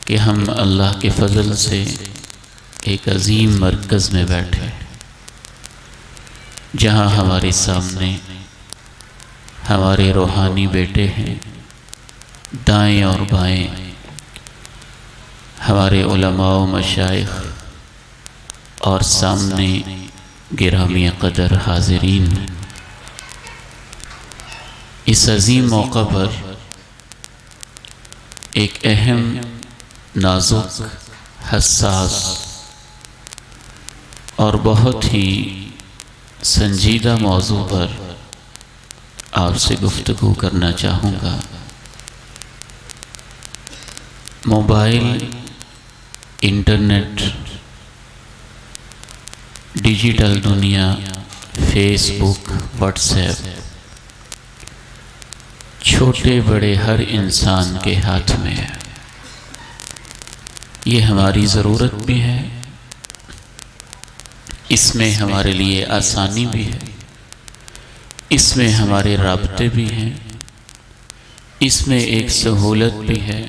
कि हम अल्लाह के फ़ज़ल से एक अज़ीम मरकज़ में बैठे, जहाँ हमारे सामने हमारे रूहानी बेटे हैं, दाएं और बाएं हमारे उलमा व मशाइख और सामने गिरामी क़दर हाज़रीन। इस अज़ीम मौक़ा पर एक अहम, नाजुक, हसास और बहुत ही संजीदा मौजू पर आपसे गुफ्तगू करना चाहूँगा। मोबाइल, इंटरनेट, डिजिटल दुनिया, फेसबुक, व्हाट्सएप छोटे बड़े हर इंसान के हाथ में है। ये हमारी ज़रूरत भी है, इसमें हमारे लिए आसानी भी है, इसमें हमारे राब्ते भी हैं, इसमें एक सहूलत भी है।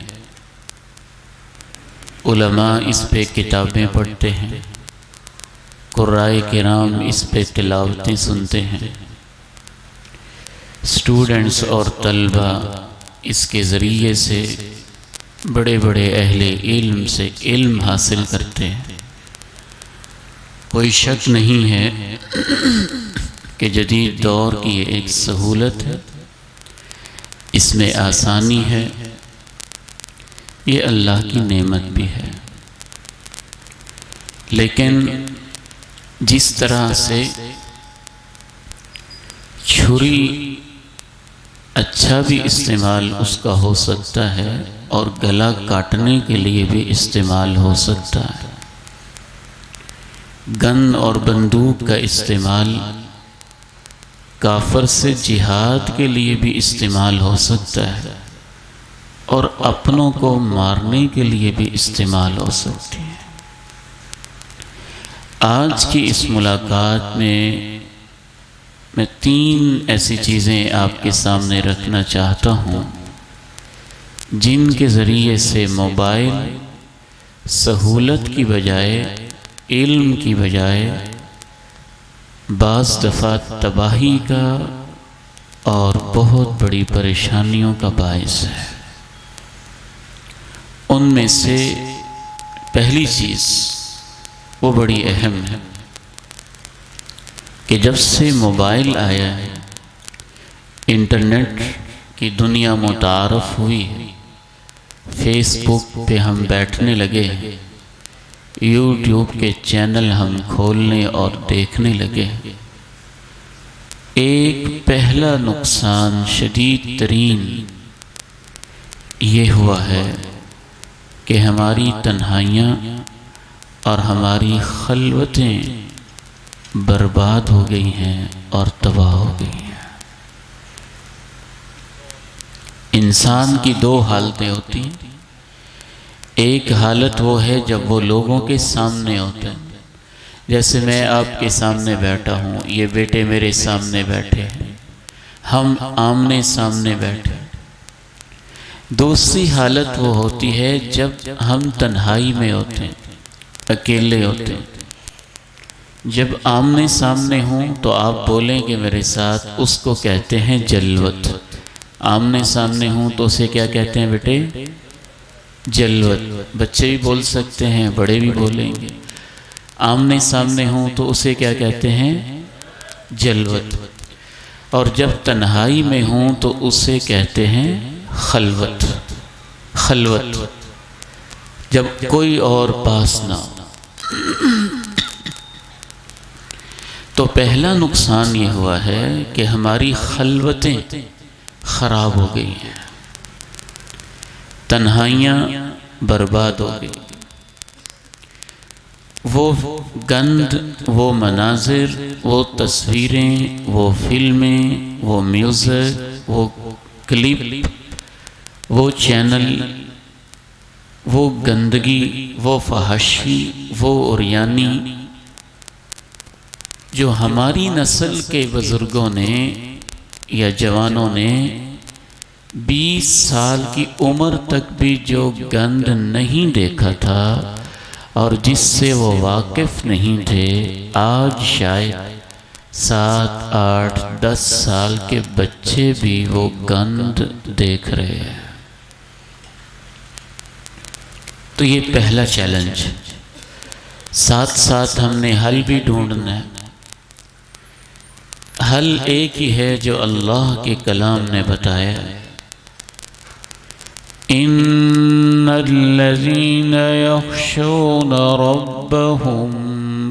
उलमा इस पे किताबें पढ़ते हैं, कुर्राए किराम इस पे तिलावतें सुनते हैं, स्टूडेंट्स और तलबा इसके ज़रिए से बड़े बड़े अहले इल्म से इल्म हासिल करते हैं। कोई शक नहीं है कि जदीद दौर की ये एक सहूलत है, इसमें आसानी है, ये अल्लाह की नेमत भी है। लेकिन जिस तरह से छुरी अच्छा भी इस्तेमाल उसका हो सकता है और गला काटने के लिए भी इस्तेमाल हो सकता है, गन और बंदूक का इस्तेमाल काफर से जिहाद के लिए भी इस्तेमाल हो सकता है और अपनों को मारने के लिए भी इस्तेमाल हो सकती है। आज की इस मुलाकात में मैं 3 ऐसी चीज़ें आपके सामने रखना चाहता हूँ जिनके ज़रिए से मोबाइल सहूलत की बजाय, इल्म की बजाय बाज़ दफ़ा तबाही का और बहुत बड़ी परेशानियों का बायस है। उनमें से पहली चीज़ वो बड़ी अहम है कि जब से मोबाइल आया है, इंटरनेट की दुनिया मुतारफ़ हुई, फेसबुक पे हम बैठने लगे, यूट्यूब के चैनल हम खोलने और देखने लगे, एक पहला नुकसान शदीद तरीन ये हुआ है कि हमारी तन्हाइयाँ और हमारी खलवतें बर्बाद हो गई हैं और तबाह हो गई हैं। इंसान की 2 हालतें होती हैं। एक हालत वो है जब वो लोगों के सामने होता है, जैसे मैं आपके सामने बैठा हूँ, ये बेटे मेरे सामने बैठे हैं, हम आमने सामने बैठे। दूसरी हालत वो होती है जब हम तन्हाई में होते हैं, अकेले होते हैं। जब आमने सामने हों तो आप बोलेंगे मेरे साथ, उसको कहते हैं जलवत। आमने सामने हों तो उसे क्या कहते हैं बेटे? जलवत। बच्चे भी बोल सकते हैं, बड़े भी बोलेंगे। आमने सामने हों तो उसे क्या कहते हैं? जलवत। और जब तन्हाई में हों तो उसे कहते हैं खलवत। खलवत, जब कोई और पास ना हो। तो पहला नुकसान ये हुआ है कि हमारी खलवतें ख़राब हो गई हैं, तन्हाइयाँ बर्बाद हो गई। वो गंध, वो मनाजिर, वो तस्वीरें, वो फिल्में, वो म्यूज़िक, वो क्लिप, वो चैनल, वो गंदगी, वो फहाशी, वो उरियानी जो हमारी नस्ल के बुज़ुर्गों ने या जवानों ने 20 साल की उम्र तक भी जो गंध नहीं देखा था और जिससे वो वाकिफ नहीं थे, आज शायद 7, 8, 10 साल के बच्चे भी वो गंध देख रहे हैं। तो ये पहला चैलेंज। साथ साथ हमने हल भी ढूंढना है। हल एक ही है जो अल्लाह के कलाम ने बताया, इन्नल्लज़ीना यख़शौना रब्बहुम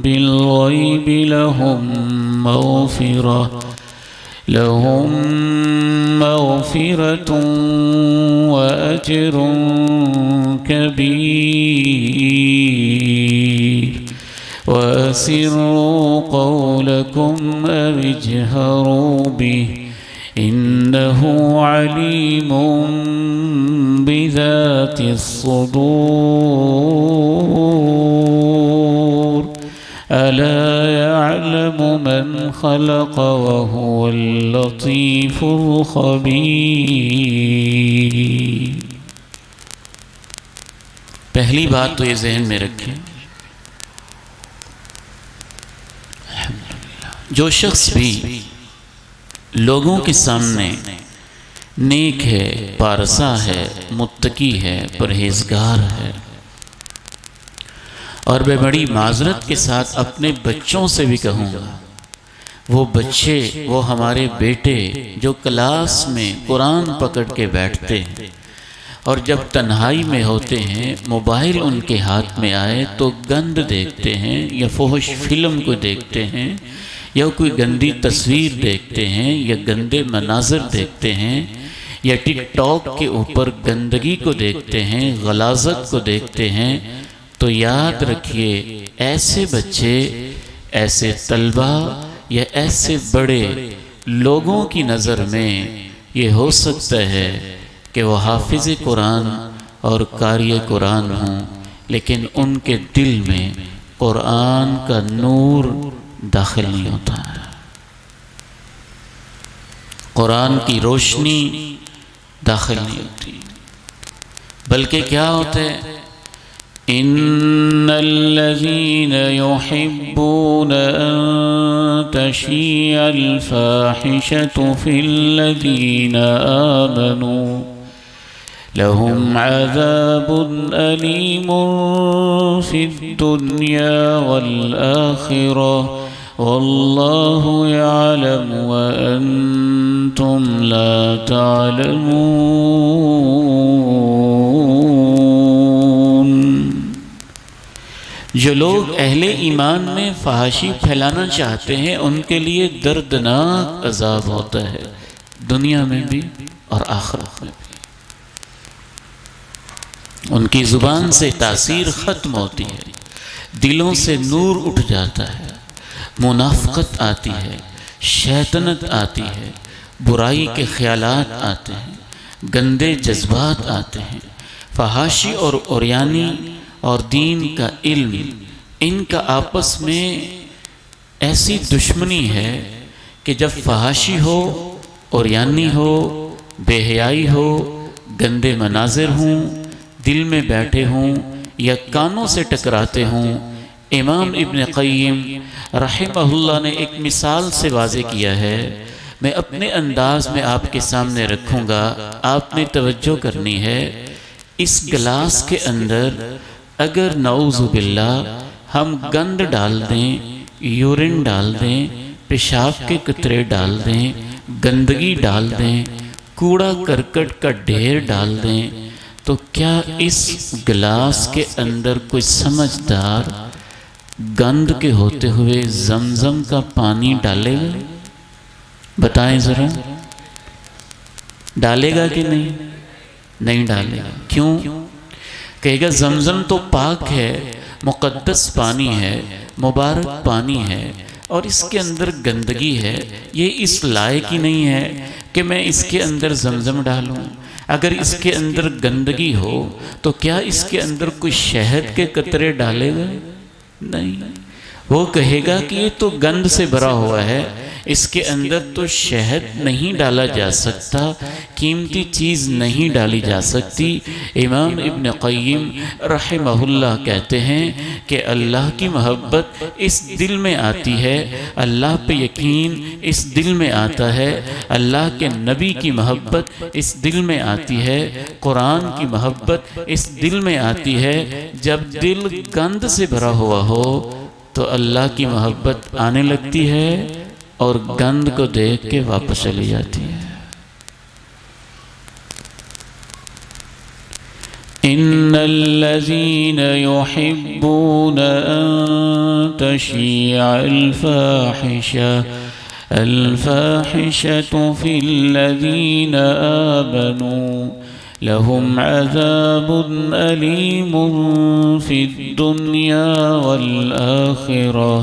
बिल-ग़ैबि लहुम मग़फ़िरतुन व अज्रुन कबीर वअसिर्रू क़ौलकुम अव इजहरू बिही इन्नहु अलीमुम बिज़ातिस्सुदूर अला यअलमु मन खलक़ व हुवल लतीफ़ुल ख़बीर। पहली बात तो ये जहन में रखें, जो शख्स भी लोगों के सामने नेक है, पारसा है, मुत्तकी है, परहेजगार है, और मैं बड़ी माजरत के साथ अपने बच्चों से भी कहूँगा, वो बच्चे, वो हमारे बेटे जो क्लास में कुरान पकड़ के बैठते हैं और जब तन्हाई में होते हैं, मोबाइल उनके हाथ में आए तो गंद देखते हैं या फुहश फिल्म को देखते हैं या कोई गंदी तस्वीर देखते हैं या गंदे मनाज़र देखते हैं या टिकटॉक के ऊपर गंदगी को देखते हैं, गलाज़त को देखते हैं, तो याद रखिए ऐसे बच्चे, ऐसे तलबा या ऐसे बड़े लोगों की नज़र में ये हो सकता है कि वो हाफिज़ कुरान और कारी कुरान हों, लेकिन उनके दिल में कुरान का नूर दाखिल नहीं होता है, कुरान की रोशनी दाखिल नहीं होती, बल्कि क्या होता है, इन्नल्लज़ीना युहिब्बूना अन तशियअल फ़ाहिशतु फ़िल्लज़ीना आमनू लहुम अज़ाबुन अलीमुन फ़िद्दुन्या वल आखिरह वल्लाहु यअलमु व अंतुम ला तालमून। जो लोग अहले ईमान में फहाशी फैलाना चाहते हैं, उनके लिए दर्दनाक अज़ाब होता है, दुनिया में भी और आखिरत में भी। उनकी ज़ुबान से तासीर ख़त्म होती है, दिलों से नूर उठ जाता है, मुनाफ़क़त आती है, शैतानत आती है, बुराई के ख़यालात आते हैं, गंदे जज्बात आते हैं। फहाशी और उर्यानी और दीन का इल्म, इनका आपस में ऐसी दुश्मनी है कि जब फहाशी हो, उर्यानी हो, बेहयाई हो, गंदे मनाजिर हों, दिल में बैठे हों या कानों से टकराते हों, इमाम इब्न क़य्यिम रहमहुल्लाह ने एक मिसाल से वाज़े किया है। मैं अपने अंदाज में आपके सामने रखूँगा, आपने तवज्जो करनी है। इस गिलास के अंदर अगर नऊज़ु बिल्लाह हम गंद डाल दें, यूरिन डाल दें, पेशाब के कतरे डाल दें, गंदगी डाल दें, कूड़ा करकट का ढेर डाल दें, तो क्या इस गिलास के अंदर कोई समझदार गंद के होते हुए जमजम का पानी डालेगा? बताएं ज़रा, डालेगा कि नहीं? नहीं डालेगा। क्यों? कहेगा जमजम तो पाक है, मुक़द्दस पानी है, मुबारक पानी है, और इसके अंदर गंदगी है, ये इस लायक ही नहीं है कि मैं इसके अंदर जमजम डालूं। अगर इसके अंदर गंदगी हो तो क्या इसके अंदर कोई शहद के कतरे डालेगा? नहीं। वो कहेगा कि ये तो गंद से भरा हुआ है, इसके अंदर तो शहद नहीं डाला जा सकता, कीमती चीज़ नहीं डाली जा सकती। इमाम इब्न क़य्यिम रहमहुल्लाह कहते हैं कि अल्लाह की मोहब्बत इस दिल में आती है, अल्लाह पे यकीन इस दिल में आता है, अल्लाह के नबी की मोहब्बत इस दिल में आती है, कुरान की मोहब्बत इस दिल में आती है। जब दिल गंद से भरा हुआ हो तो अल्लाह की मोहब्बत आने लगती है और गंद को देख के वापस चली जाती है। इन्नल्लज़ीन युहिब्बून अन तशीअल फ़ाहिशतु फ़िल्लज़ीन आमनू लहुम अज़ाबुन अलीमुन फ़िद्दुन्या वल आखिरह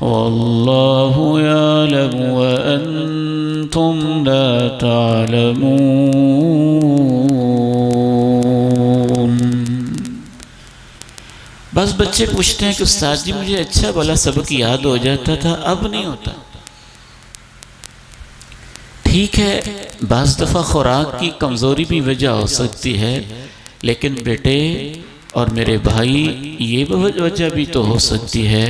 वल्लाहु यअलमु व अंतुम ला तअलमून। बस बच्चे पूछते हैं कि उस्ताद जी मुझे अच्छा भला सबक याद हो जाता था, अब नहीं होता। ठीक है, बाज़ दफ़ा खुराक की कमज़ोरी भी वजह हो सकती है, लेकिन बेटे और मेरे भाई ये वजह भी तो हो सकती है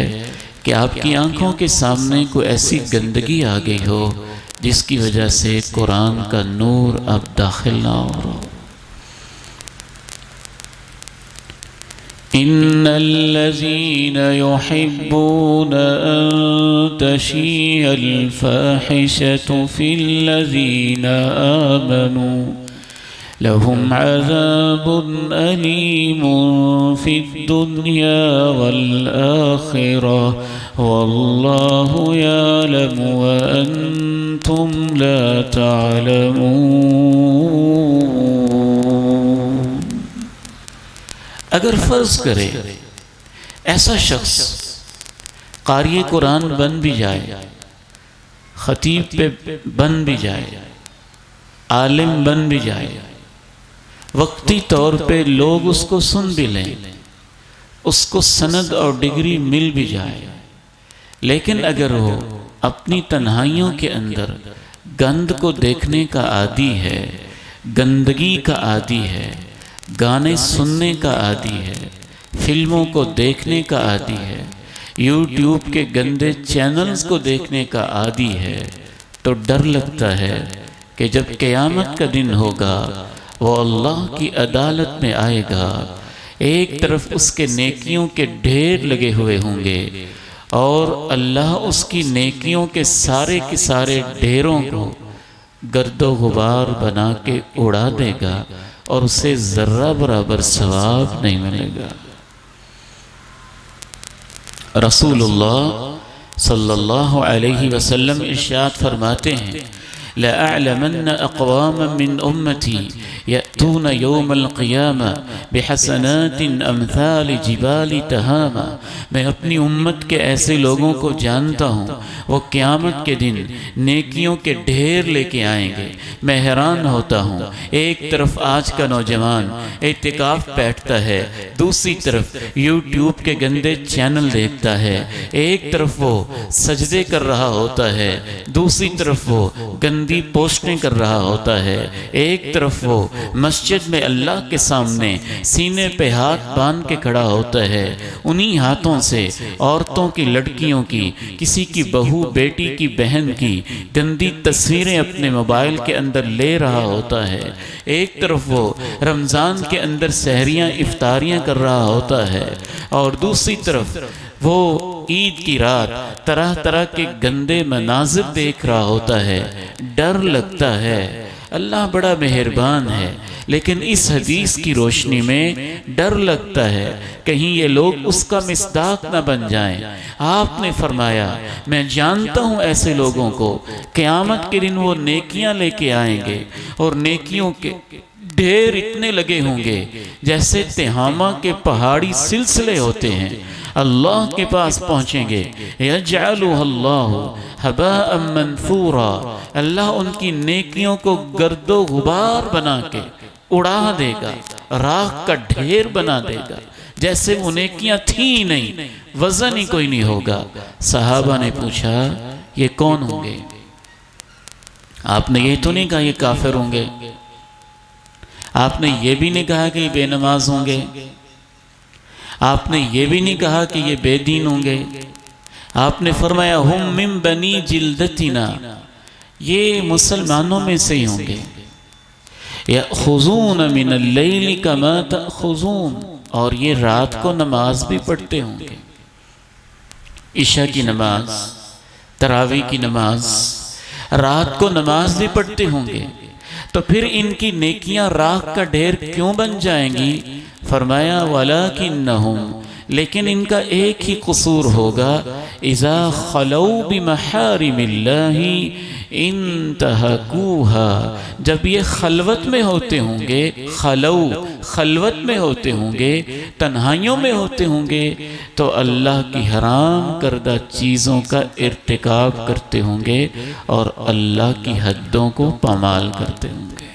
कि आपकी आंखों के सामने कोई ऐसी गंदगी आ गई हो जिसकी वजह से कुरान का नूर अब दाखिल ना हो रहा। इन्नल्लज़ीन युहिब्बून अन तशीअल फ़ाहिशतु फ़िल्लज़ीन आमनू लहुम अज़ाबुन अलीमुन फ़िद्दुन्या वल आखिरह वल्लाहु यअलमु व अंतुम ला तअलमून। अगर फ़र्ज़ करें ऐसा शख्स क़ारी कुरान बन भी जाए, ख़तीब पे बन भी जाए, आलिम बन भी जाए, वक्ती तौर पे लोग उसको सुन भी लें, उसको सनद और डिग्री मिल भी जाए, लेकिन अगर वो अपनी तन्हाइयों के अंदर गंद को देखने का आदी है, गंदगी का आदी है, गाने सुनने का आदी है, फिल्मों को देखने का आदी है, यूट्यूब के गंदे चैनल्स को देखने का आदी है, तो डर लगता है कि जब क़यामत का दिन होगा वो अल्लाह की अदालत में आएगा, एक तरफ उसके नेकियों के ढेर लगे हुए होंगे और अल्लाह उसकी नेकियों के सारे ढेरों को गर्दो गुबार बना के उड़ा देगा और उसे ज़र्रा बराबर सवाब नहीं मिलेगा। रसूलुल्लाह सल्लल्लाहु अलैहि वसल्लम इरशाद फरमाते हैं, लअअलमन्न अक़वामन मिन उम्मती यअतून यौमल क़ियामा बिहसनातिन अम्सालि जिबालि तहामा। मैं अपनी उम्मत के ऐसे लोगों को जानता हूँ, वो क़यामत के दिन नेकियों के ढेर लेके आएंगे। मैं हैरान होता हूँ, एक तरफ आज का नौजवान इत्तिकाफ़ बैठता है, दूसरी तरफ यूट्यूब के गंदे चैनल देखता है, एक तरफ वो सजदे कर रहा होता है, दूसरी तरफ वो गंदी पोस्टें कर रहा होता है, एक तरफ वो मस्जिद में अल्लाह के सामने सीने पे हाथ बांध के खड़ा होता है, उन्हीं हाथों से औरतों की, लड़कियों की, किसी की बहू, बेटी की, बहन की गंदी तस्वीरें अपने मोबाइल के अंदर ले रहा होता है, एक तरफ वो रमज़ान के अंदर सहरियाँ इफ्तारियाँ कर रहा होता है और दूसरी तरफ वो ईद की रात तरह तरह के गंदे मनाजिर देख रहा होता है। डर लगता है। अल्लाह बड़ा मेहरबान है, लेकिन इस हदीस की रोशनी में डर लगता है कहीं ये लोग उसका मिस्दाक न बन जाएं। आपने फरमाया, मैं जानता हूँ ऐसे लोगों को, क़यामत के दिन वो नेकियां लेके आएंगे और नेकियों के ढेर इतने लगे होंगे जैसे तिहामा के पहाड़ी सिलसिले होते हैं। अल्लाह के पास पहुँचेंगे, यजअलुहल्लाहु हबाअम मनसूरा, अल्लाह उनकी नेकियों को गर्दो गुबार बना के उड़ा देगा, राख का ढेर बना देगा, जैसे वो नेकियां थी नहीं, वजन ही कोई नहीं होगा। सहाबा ने पूछा, ये कौन होंगे? आपने ये तो नहीं कहा ये काफिर होंगे, आपने ये भी नहीं कहा कि ये बेनमाज होंगे, आपने ये भी नहीं कहा कि ये बेदीन होंगे। आपने फरमाया हुम मिन बनी जिल्दतिना, ये मुसलमानों में से ही होंगे। यअखुज़ून मिनल लैली कमा तअखुज़ून, और ये रात को नमाज भी पढ़ते होंगे, इशा की नमाज, तरावी की नमाज, रात को नमाज भी पढ़ते होंगे। तो फिर इनकी नेकियां राख का ढेर क्यों बन जाएंगी? फरमाया वलाकिन्नहुम, लेकिन इनका एक ही कसूर होगा, इज़ा खलौ बिमहारिमिल्लाहि इंतहकूहा, जब ये खलवत में होते होंगे, खलवत में होते होंगे, तन्हाइयों में होते होंगे, तो अल्लाह की हराम करदा चीज़ों का इर्तिकाब करते होंगे और अल्लाह की हद्दों को पामाल करते होंगे।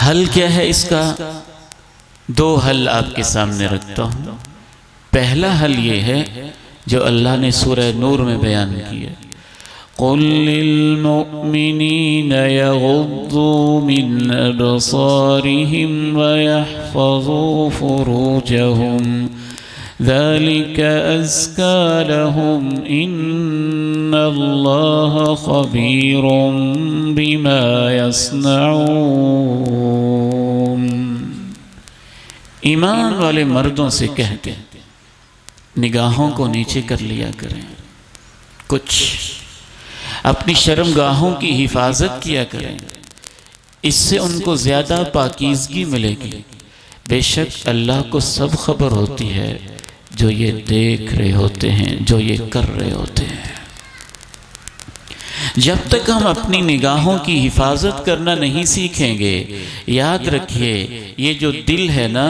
हल क्या है इसका? दो हल आपके सामने रखता हूँ। पहला हल ये है जो अल्लाह ने सूरह नूर में बयान किया, कुल लिल मुमिनीना यगुद्दू मिन अबसारिहिम व यहफ़ज़ू फुरूजहुम ज़ालिका अज़्का लहुम इन्नल्लाह ख़बीरुम बिमा यस्नऊन। ईमान वाले मर्दों से कहते हैं निगाहों को नीचे कर लिया करें, कुछ अपनी शर्मगाहों की हिफाजत किया करें, इससे उनको ज़्यादा पाकीज़गी मिलेगी। बेशक अल्लाह को सब खबर होती है जो ये देख रहे होते हैं, जो ये कर रहे होते हैं। जब तक हम अपनी निगाहों की हिफाजत करना नहीं सीखेंगे, याद रखिए ये जो दिल है ना,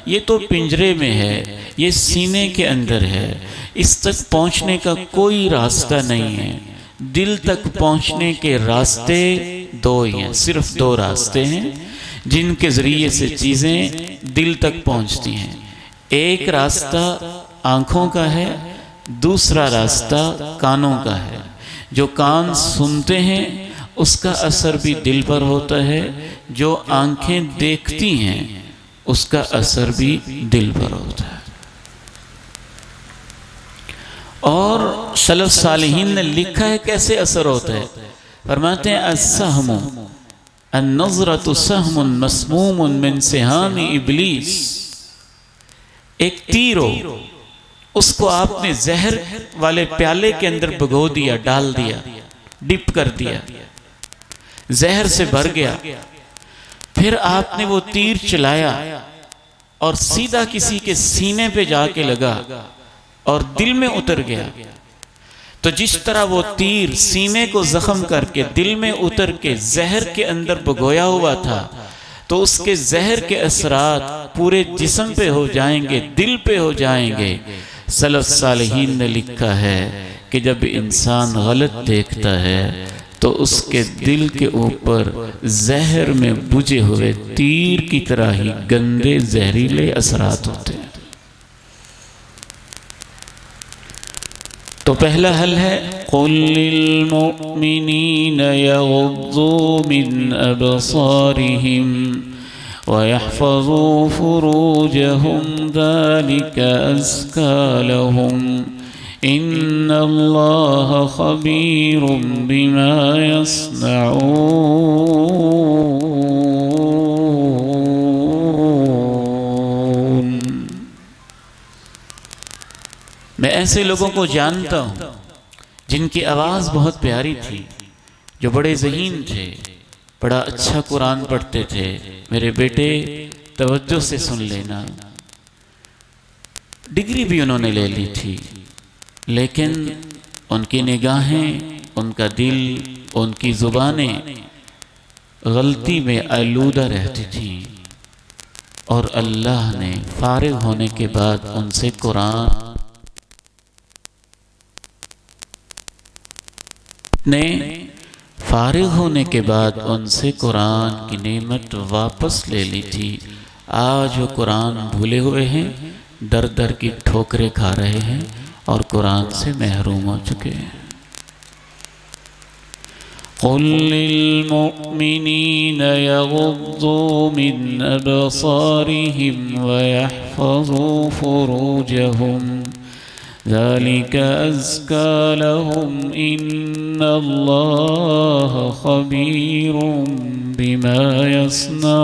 ये तो पिंजरे में है, ये सीने के अंदर है, इस तक पहुंचने का कोई रास्ता नहीं है। दिल तक पहुंचने के रास्ते दो ही हैं, सिर्फ दो रास्ते हैं जिनके ज़रिए से चीज़ें दिल तक पहुंचती हैं। एक रास्ता आँखों का है, दूसरा रास्ता कानों का है। जो कान सुनते हैं उसका असर भी दिल पर होता है, जो आँखें देखती हैं उसका असर भी दिल पर होता है। और सलफ सालिहीन ने लिखा है कैसे असर होता है। फरमाते हैं अस्सहमु अन्नज़रतु सहमुन मस्मूमुन मिन सिहामी इब्लीस, एक तीर हो, उसको आपने जहर वाले प्याले के अंदर भिगो दिया, डाल दिया, डिप कर दिया, जहर से भर गया, फिर आपने वो तीर चलाया और सीधा किसी के सीने पे जाके लगा और दिल में उतर गया। तो जिस तरह वो तीर सीने को जख्म करके दिल में उतर के जहर के अंदर भिगोया हुआ था, तो उसके जहर के असरात पूरे जिस्म पे हो जाएंगे, दिल पे हो जाएंगे। सलफ सालिहीन ने लिखा है कि जब इंसान गलत देखता है तो उसके दिल के ऊपर जहर में बुझे हुए तीर की तरह ही गंदे जहरीले असरात होते हैं। तो पहला हल है कुल लिल मुमिनीना यगुद्दू मिन अबसारिहिम व यहफ़ज़ू फुरूजहुम ज़ालिका अज़्का लहुम इन्नल्लाह ख़बीरुम बिमा यस्नऊन। मैं ऐसे लोगों को जानता हूँ जिनकी आवाज़ बहुत प्यारी थी, जो बड़े ज़हीन थे, बड़ा अच्छा कुरान पढ़ते थे। मेरे बेटे तवज्जो से सुन लेना, डिग्री भी उन्होंने ले ली थी, लेकिन उनकी निगाहें, उनका दिल, उनकी ज़ुबानें गलती में आलूदा रहती थी। और अल्लाह ने फारिग होने के बाद उनसे कुरान फारिग होने के बाद उनसे कुरान की नेमत वापस ले ली थी। आज वो कुरान भूले हुए हैं, दर दर की ठोकरें खा रहे हैं और कुरान से महरूम हो चुके हैं। क़ुल लिल्मुअ्मिनीन यग़ुद्दू मिन अबसारिहिम वयहफ़ज़ू फ़ुरूजहुम ज़ालिका अज़्का लहुम इन्नल्लाह ख़बीरुम बिमा यस्नऊन।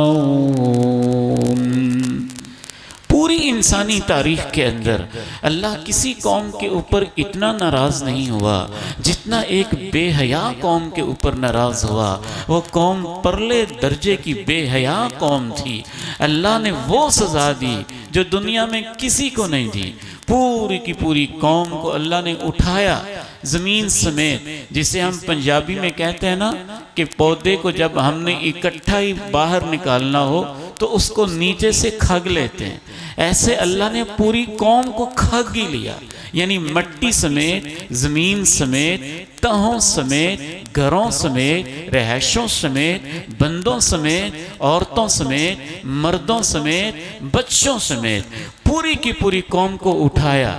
पूरी इंसानी तारीख के अंदर अल्लाह किसी कौम के ऊपर इतना नाराज़ नहीं हुआ जितना एक बेहया कौम के ऊपर नाराज़ हुआ। वो कौम परले दर्जे की बेहया कौम थी। अल्लाह ने वो सज़ा दी जो दुनिया में किसी को नहीं दी। पूरी की पूरी कौम को अल्लाह ने उठाया ज़मीन समेत, जिसे हम पंजाबी में कहते हैं ना कि पौधे को जब हमने इकट्ठा ही बाहर निकालना हो तो उसको नीचे से खग लेते हैं। ऐसे अल्लाह ने पूरी कौम को खग ही लिया, यानी मट्टी समेत, ज़मीन समेत, तहों समेत, घरों समेत, रहशों समेत, बंदों समेत, औरतों समेत, मर्दों समेत, बच्चों समेत पूरी की पूरी कौम को उठाया।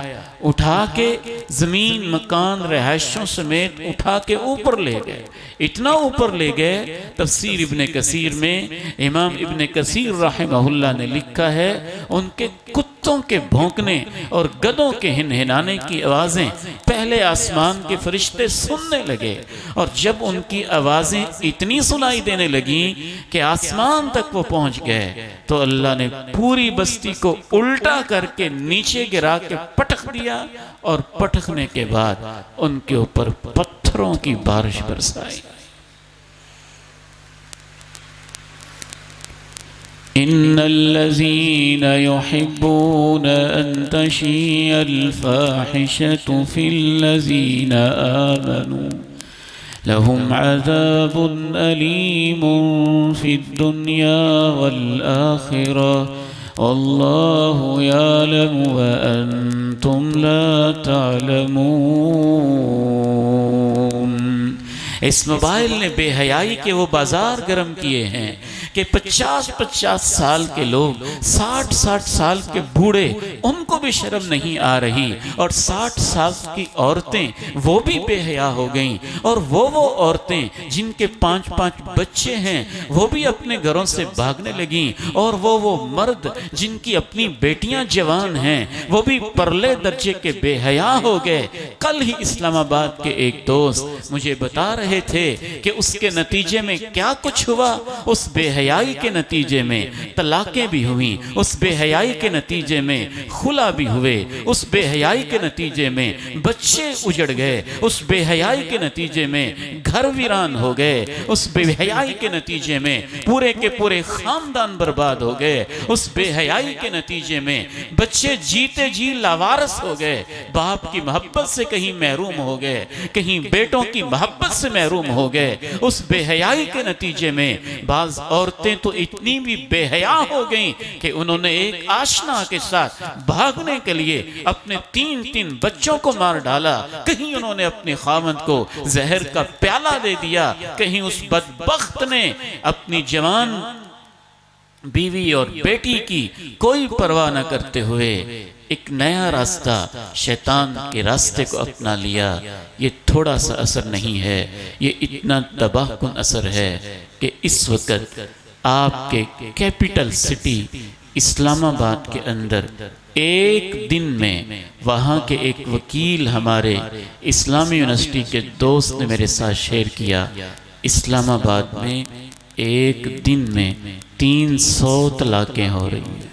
उठा के ज़मीन, मकान, रहशों समेत उठा के ऊपर ले गए। इतना ऊपर ले गए, तफसीर इब्न कसीर में इमाम इब्न कसीर रहमहुल्लाह ने लिखा है, उनके कुत्तों के भौंकने और गधों के हिनहिनाने की आवाज़ें पहले आसमान के फरिश्ते सुनने लगे, और जब उनकी आवाज़ें इतनी सुनाई देने लगीं कि आसमान तक वो पहुँच गए, तो अल्लाह ने पूरी बस्ती को उल्टा करके नीचे गिरा के पटक दिया, और पटकने के बाद उनके ऊपर पत्थरों की बारिश बरसाई। इन्नल्लज़ीना युहिब्बूना अन तशिय्यल फ़ाहिशतु फ़िल्लज़ीना आमनू लहुम अज़ाबुन अलीमुन फ़िद्दुन्या वल आखिरह अल्लाहु यअलमु व अंतुम ला तअलमून। इस मोबाइल ने बेहयाई के वो बाजार गर्म किए हैं कि 50-50 साल के लोग, 60-60 साल के बूढ़े, उनको भी शर्म नहीं आ रही, और 60 साल की औरतें वो भी बेहया हो गईं। और वो औरतें जिनके 5-5 बच्चे हैं वो भी अपने घरों से भागने लगीं, और वो मर्द जिनकी अपनी बेटियां जवान हैं वो भी परले दर्जे के बेहया हो गए। कल ही इस्लामाबाद के एक दोस्त मुझे बता रहे थे कि उसके नतीजे में क्या कुछ हुआ। उस बेहयाई के नतीजे में तलाकें भी हुई, उस बेहयाई के नतीजे में खुला भी हुए, उस बेहयाई के नतीजे में बच्चे उजड़ गए, उस बेहयाई के नतीजे में घर वीरान हो गए, उस बेहयाई के नतीजे में पूरे के पूरे खानदान बर्बाद हो गए, उस बेहयाई के नतीजे में बच्चे जीते जी लावारस हो गए, बाप की मोहब्बत से कहीं महरूम हो गए, कहीं बेटों की मोहब्बत से महरूम हो गए। उस बेहयाई के नतीजे में बाज औरतें तो इतनी भी बेहया हो गईं कि उन्होंने एक आशना के साथ भागने के लिए अपने 3-3 बच्चों को मार डाला। कहीं उन्होंने अपने खामद को जहर का प्याला दे दिया, कहीं उस बदबख्त ने अपनी जवान बीवी और बेटी की कोई परवाह न करते हुए एक नया रास्ता, शैतान के रास्ते को अपना लिया। ये थोड़ा सा असर नहीं है, ये इतना तबाहकुन असर है कि इस वक्त आपके कैपिटल सिटी इस्लामाबाद के अंदर एक दिन में, वहाँ के एक वकील हमारे इस्लामी यूनिवर्सिटी के दोस्त ने मेरे साथ शेयर किया, इस्लामाबाद में एक दिन में 300 तलाकें हो रही हैं।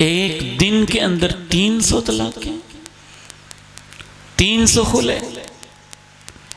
एक दिन के अंदर 300 तलाकें, 300 खुले।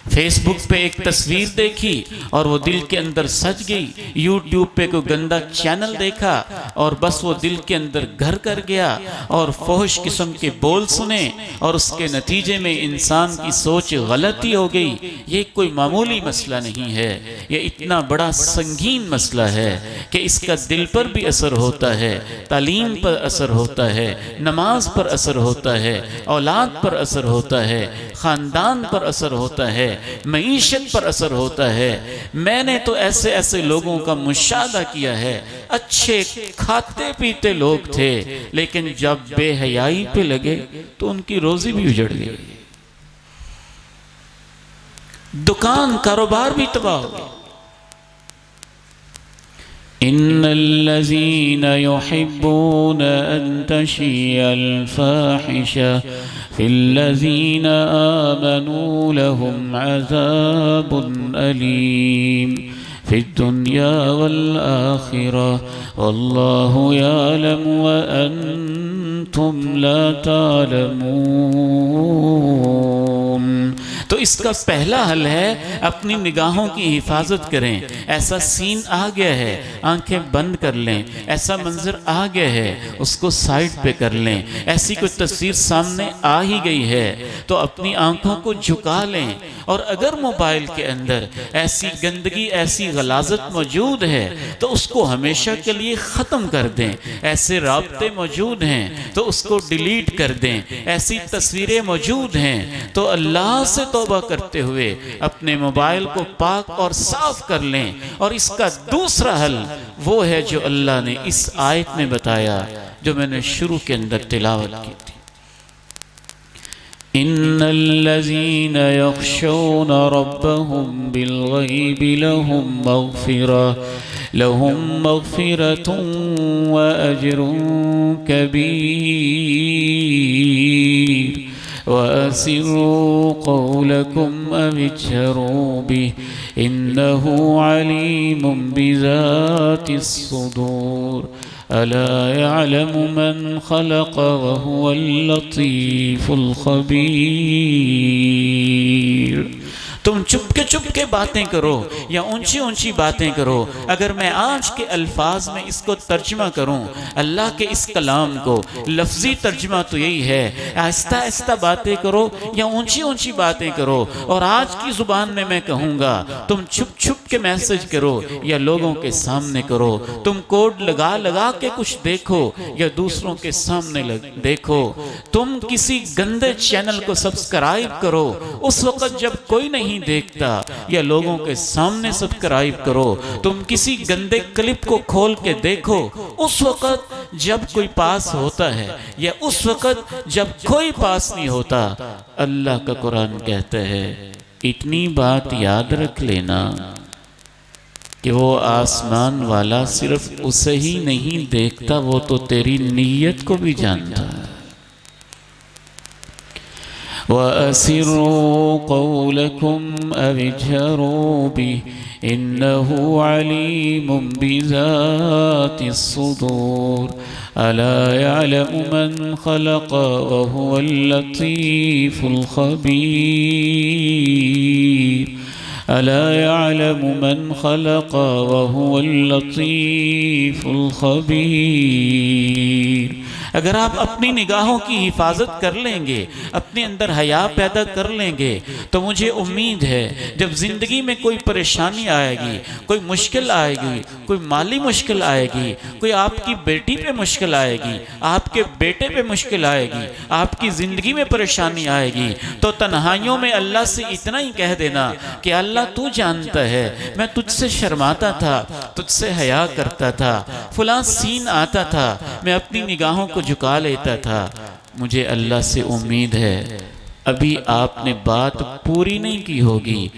फेसबुक पे एक तस्वीर देखी और वो दिल के अंदर सज गई। यूट्यूब पे कोई गंदा चैनल देखा और बस वो दिल के अंदर घर कर गया और फौहिश किस्म के बोल सुने और उसके नतीजे में इंसान की सोच गलती हो गई। ये कोई मामूली मसला नहीं है, ये इतना बड़ा संगीन मसला है कि इसका दिल पर भी असर होता है, तालीम पर असर होता है, नमाज पर असर होता है, औलाद पर असर होता है, ख़ानदान पर असर होता है। मईशत पर असर होता है। मैंने तो ऐसे ऐसे लोगों का मुशाहदा किया है, अच्छे खाते पीते लोग थे, लेकिन जब बेहयाई पे लगे तो उनकी रोजी भी उजड़ गई, दुकान कारोबार भी तबाह हो गया। इन्नल्लज़ीन युहिब्बून अन तशियल फाहिशा फिल्लज़ीन आमनू लहुम अज़ाबुन अलीम फिद्दुनिया वल आखिरा वल्लाहु यअलमु व अंतुम ला तालमून। तो इसका पहला हल है अपनी निगाहों की हिफाजत करें। ऐसा सीन आ गया है, आंखें बंद कर लें। ऐसा मंजर आ गया है, उसको साइड पे कर लें। ऐसी कोई तस्वीर सामने आ ही गई है तो अपनी आंखों को झुका लें। और अगर मोबाइल के अंदर ऐसी गंदगी, ऐसी गलाजत मौजूद है तो उसको हमेशा के लिए ख़त्म कर दें। ऐसे राब्ते मौजूद हैं तो उसको डिलीट कर दें। ऐसी तस्वीरें मौजूद हैं तो अल्लाह से तौबा करते हुए अपने मोबाइल को पाक और साफ कर लें। और इसका दूसरा हल वो है जो अल्लाह ने इस आयत में बताया, जो मैंने शुरू के अंदर तिलावत की थी। इन्नल्लज़ीन यख्शौन रब्बहुम बिलग़ैबि लहुम मग़फ़िरतुन व अज्रुन कबीर वअसिर्रू क़ौलकुम अव इजहरू बिहि इन्नहु अलीमुम बिज़ातिस सुदूर अला यअलमु मन खलक़ व हुवल लतीफ़ुल ख़बीर। तुम चुपके बातें करो या ऊंची ऊंची बातें करो, अगर मैं आज के अल्फाज में इसको तर्जमा करूं, अल्लाह के इस कलाम को लफ्जी तर्जमा तो यही है, आहिस्ता आहिस्ता बातें करो या ऊंची ऊंची बातें करो। और आज की जुबान में मैं कहूँगा, तुम छुप के मैसेज करो या लोगों के सामने करो। तुम कोड लगा लगा के कुछ देखो या दूसरों के सामने देखो। तुम किसी गंदे चैनल को सब्सक्राइब करो उस वक्त जब कोई नहीं देखता, या लोगों के सामने सब्सक्राइब करो। तुम किसी गंदे क्लिप को खोल के देखो उस वक्त जब कोई पास होता है या उस वक्त जब कोई पास नहीं होता। अल्लाह का कुरान कहता है, इतनी बात याद रख लेना कि वो आसमान वाला सिर्फ उसे ही नहीं देखता, वो तो तेरी नीयत को भी जानता है। वअसिर्रू क़ौलकुम अव इजहरू बिहि इन्नहु अलीमुम बिज़ातिस सुदूर अला यअलमु मन खलक़ व हुवल लतीफ़ुल ख़बीर अला यअलमु मन खलक़ व हुवल लतीफ़ुल ख़बीर। अगर आप अपनी निगाहों की हिफाजत कर लेंगे, अपने अंदर हया पैदा कर लेंगे, तो मुझे उम्मीद है जब ज़िंदगी में कोई परेशानी आएगी, कोई मुश्किल आएगी, कोई माली मुश्किल आएगी, कोई आपकी बेटी पे मुश्किल आएगी, आपके बेटे पे मुश्किल आएगी, आपकी ज़िंदगी में परेशानी आएगी, तो तन्हाइयों में अल्लाह से इतना ही कह देना कि अल्लाह तू जानता है, मैं तुझसे शर्माता था, तुझसे हया करता था, फलां सीन आता था, मैं अपनी निगाहों को झुका लेता था। मुझे अल्लाह से उम्मीद है अभी आपने बात पूरी नहीं की होगी,